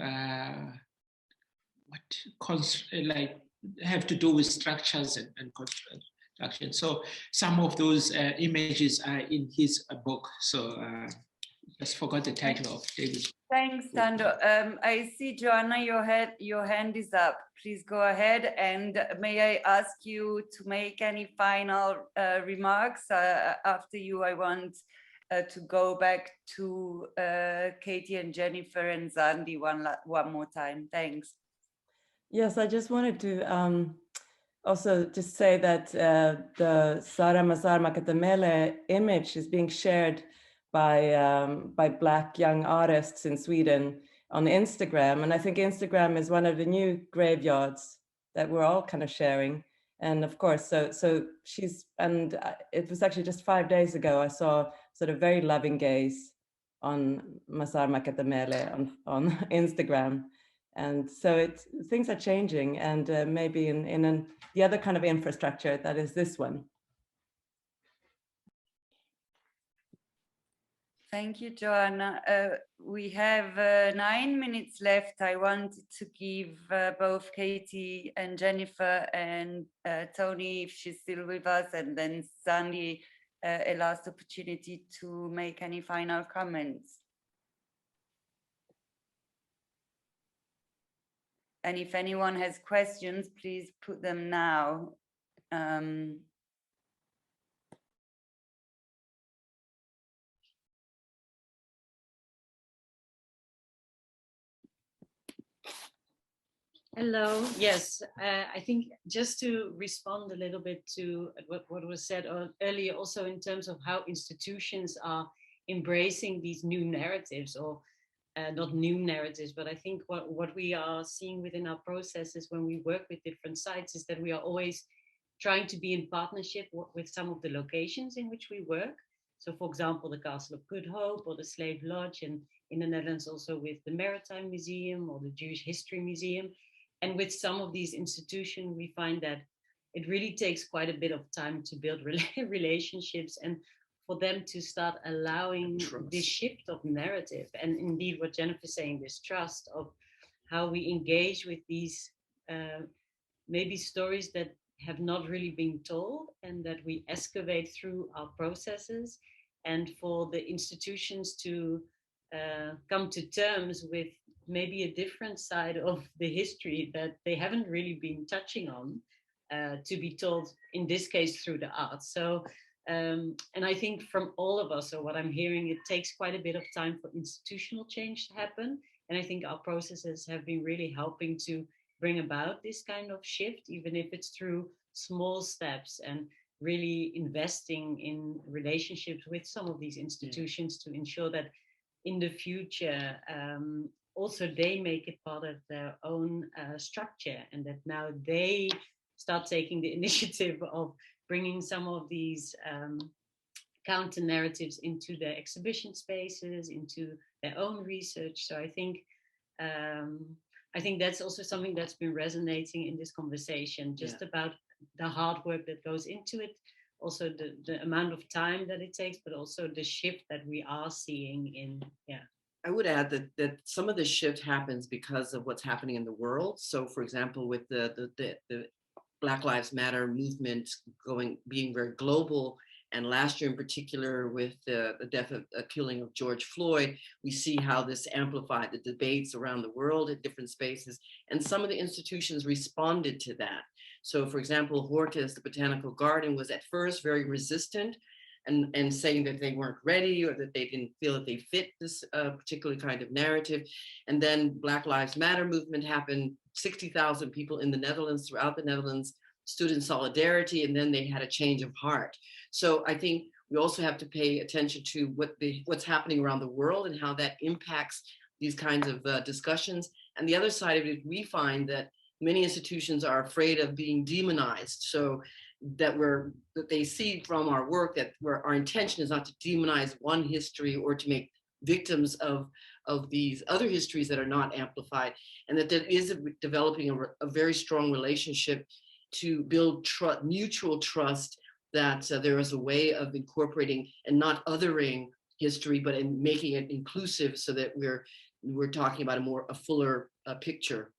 like have to do with structures and construction. So some of those images are in his book. So just forgot the title of David. Thanks, Thando. I see, Joanna, your hand is up. Please go ahead, and may I ask you to make any final remarks? After you, I want to go back to Katie and Jennifer and Zandi one more time. Thanks. Yes, I just wanted to also just say that the Sara Mazar Makatemele image is being shared by Black young artists in Sweden on Instagram. And I think Instagram is one of the new graveyards that we're all kind of sharing. And of course, so she's, and it was actually just 5 days ago, I saw sort of very loving gaze on Mazar Makatemele on Instagram. And so things are changing, and maybe in the other kind of infrastructure that is this one. Thank you, Joanna. We have 9 minutes left. I wanted to give both Katie and Jennifer and Tony, if she's still with us, and then Sandy, a last opportunity to make any final comments. And if anyone has questions, please put them now. Hello. Yes, I think just to respond a little bit to what was said earlier, also in terms of how institutions are embracing these new narratives, or not new narratives, but I think what we are seeing within our processes when we work with different sites is that we are always trying to be in partnership with some of the locations in which we work. So for example, the Castle of Good Hope or the Slave Lodge, and in the Netherlands also with the Maritime Museum or the Jewish History Museum. And with some of these institutions, we find that it really takes quite a bit of time to build relationships and for them to start allowing this shift of narrative. And indeed, what Jennifer is saying, this trust of how we engage with these maybe stories that have not really been told, and that we excavate through our processes, and for the institutions to come to terms with maybe a different side of the history that they haven't really been touching on, to be told, in this case, through the arts. So, and I think from all of us, or what I'm hearing, it takes quite a bit of time for institutional change to happen. And I think our processes have been really helping to bring about this kind of shift, even if it's through small steps, and really investing in relationships with some of these institutions to ensure that in the future, also they make it part of their own structure, and that now they start taking the initiative of bringing some of these counter narratives into their exhibition spaces, into their own research. So I think that's also something that's been resonating in this conversation, just about the hard work that goes into it, also the amount of time that it takes, but also the shift that we are seeing in, yeah. I would add that some of the shift happens because of what's happening in the world. So, for example, with the Black Lives Matter movement being very global, and last year in particular with the death of killing of George Floyd, we see how this amplified the debates around the world at different spaces, and some of the institutions responded to that. So, for example, Hortus, the Botanical Garden, was at first very resistant and saying that they weren't ready or that they didn't feel that they fit this particular kind of narrative. And then Black Lives Matter movement happened. 60,000 people in the Netherlands, throughout the Netherlands, stood in solidarity, and then they had a change of heart. So I think we also have to pay attention to what's happening around the world and how that impacts these kinds of discussions. And the other side of it, we find that many institutions are afraid of being demonized. So that they see from our work that our intention is not to demonize one history or to make victims of these other histories that are not amplified, and that there is developing a very strong relationship to build mutual trust that there is a way of incorporating and not othering history, but in making it inclusive, so that we're talking about a fuller picture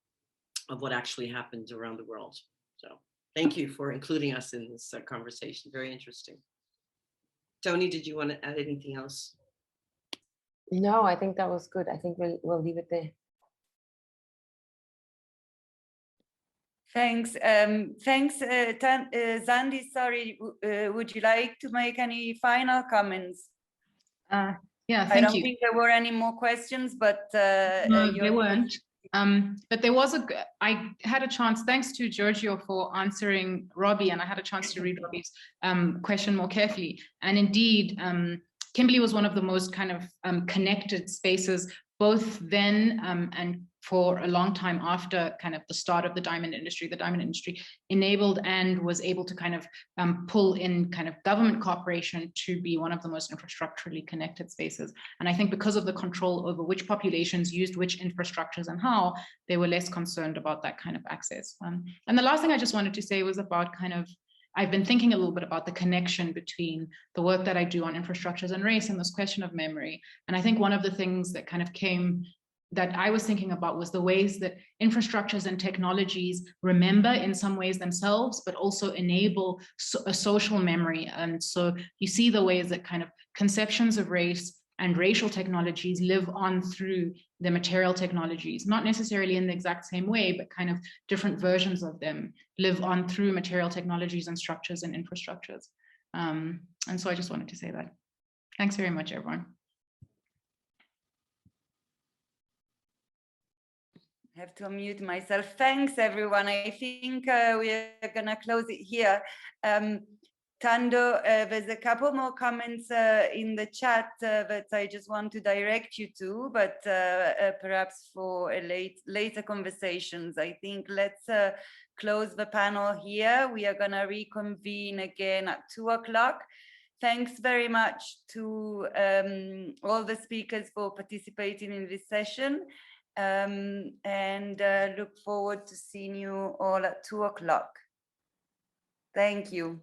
of what actually happens around the world. So thank you for including us in this conversation. Very interesting. Tony, did you want to add anything else? No, I think that was good. I think we'll leave it there. Thanks. Thanks, Zandi. Sorry, would you like to make any final comments? Yeah, thank I don't you. think there were any more questions, but no, there weren't. But there was I had a chance, thanks to Giorgio for answering Robbie, and I had a chance to read Robbie's question more carefully. And indeed, Kimberley was one of the most kind of connected spaces, both then and for a long time after kind of the start of the diamond industry. The diamond industry enabled and was able to kind of pull in kind of government cooperation to be one of the most infrastructurally connected spaces. And I think because of the control over which populations used which infrastructures and how, they were less concerned about that kind of access. And the last thing I just wanted to say was about kind of, I've been thinking a little bit about the connection between the work that I do on infrastructures and race and this question of memory. And I think one of the things that kind of came that I was thinking about was the ways that infrastructures and technologies remember in some ways themselves, but also enable a social memory. And so you see the ways that kind of conceptions of race and racial technologies live on through the material technologies, not necessarily in the exact same way, but kind of different versions of them live on through material technologies and structures and infrastructures. And so I just wanted to say that. Thanks very much, everyone. I have to unmute myself. Thanks, everyone. I think we're gonna close it here. Tando, there's a couple more comments in the chat that I just want to direct you to, but perhaps for a later conversations. I think let's close the panel here. We are gonna reconvene again at 2 o'clock. Thanks very much to all the speakers for participating in this session. And look forward to seeing you all at 2 o'clock. Thank you.